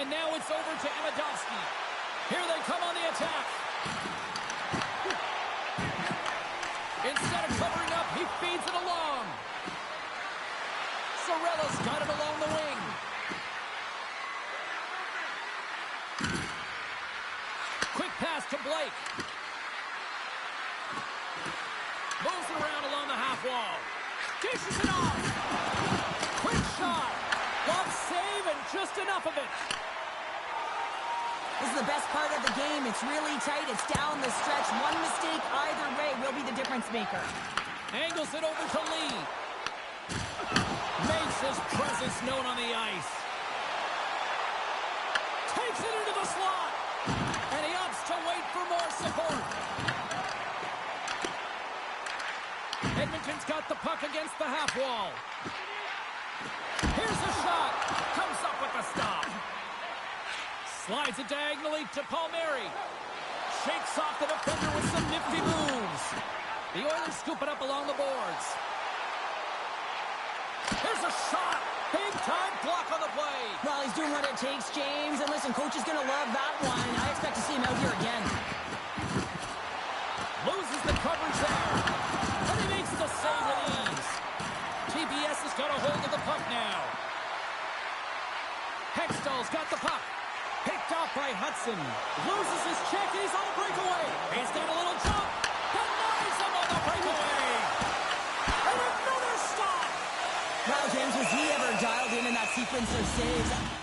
And now it's over to Amadovsky. Here they come on the attack. Instead of covering up, he feeds it along. Sorello's got it along the wing. Quick pass to Blake. Moves it around along the half wall. Dishes it off. Quick shot. Glove save and just enough of it. This is the best part of the game. It's really tight. It's down the stretch. One mistake either way will be the difference maker. Angles it over to Lee. Makes his presence known on the ice. Takes it into the slot. And he opts to wait for more support. Edmonton's got the puck against the half wall. Here's a shot. Comes up with the stop. Slides it diagonally to Palmieri. Shakes off the defender with some nifty moves. The Oilers scoop it up along the boards. Here's a shot. Big-time block on the play. Well, he's doing what it takes, James. And listen, coach is going to love that one. I expect to see him out here again. Loses the coverage there. And he makes the save with ease. TBS has got a hold of the puck now. Hextall's got the puck. Picked off by Hudson. Loses his check. He's on a breakaway. He's got a little jump. Denies him on the breakaway. And another stop. Wow, James, was he ever dialed in that sequence of saves?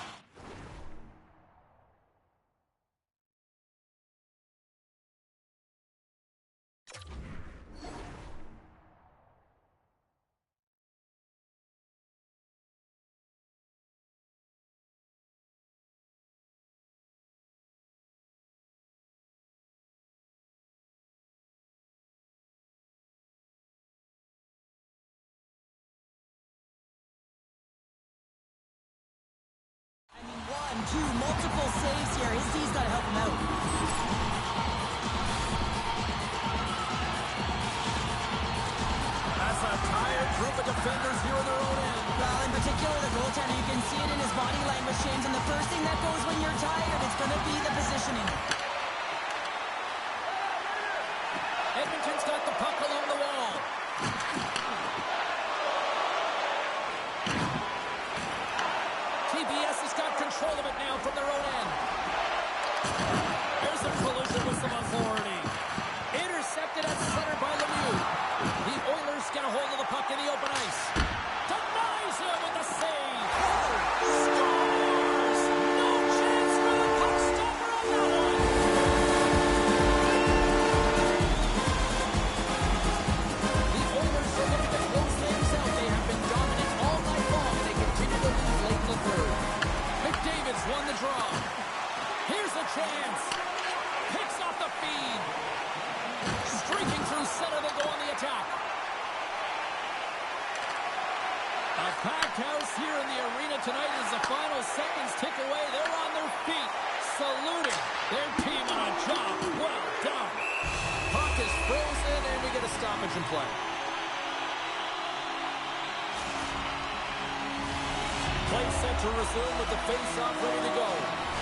Multiple saves here. His D's got to help him out. That's a tired group of defenders here in their own end. Well, in particular, the goaltender, you can see it in his body language, James. And the first thing that goes when you're tired, it's going to be the positioning. Edmonton's got the puck along the wall. TBS has got control of it now from their own end. There's a collision with some authority. Intercepted at center by Lemieux. The Oilers get a hold of the puck in the open ice. Denies him with the save. Scores! No chance for the puck stopper on that one. The Oilers are looking to close things out. They have been dominant all night long, and they continue to lose late in the third. McDavid's won the draw. Here A packed house here in the arena tonight as the final seconds tick away. They're on their feet, saluting their team on a job well done. Puck is frozen, and we get a stoppage in play. Play set to resume with the face-off ready to go.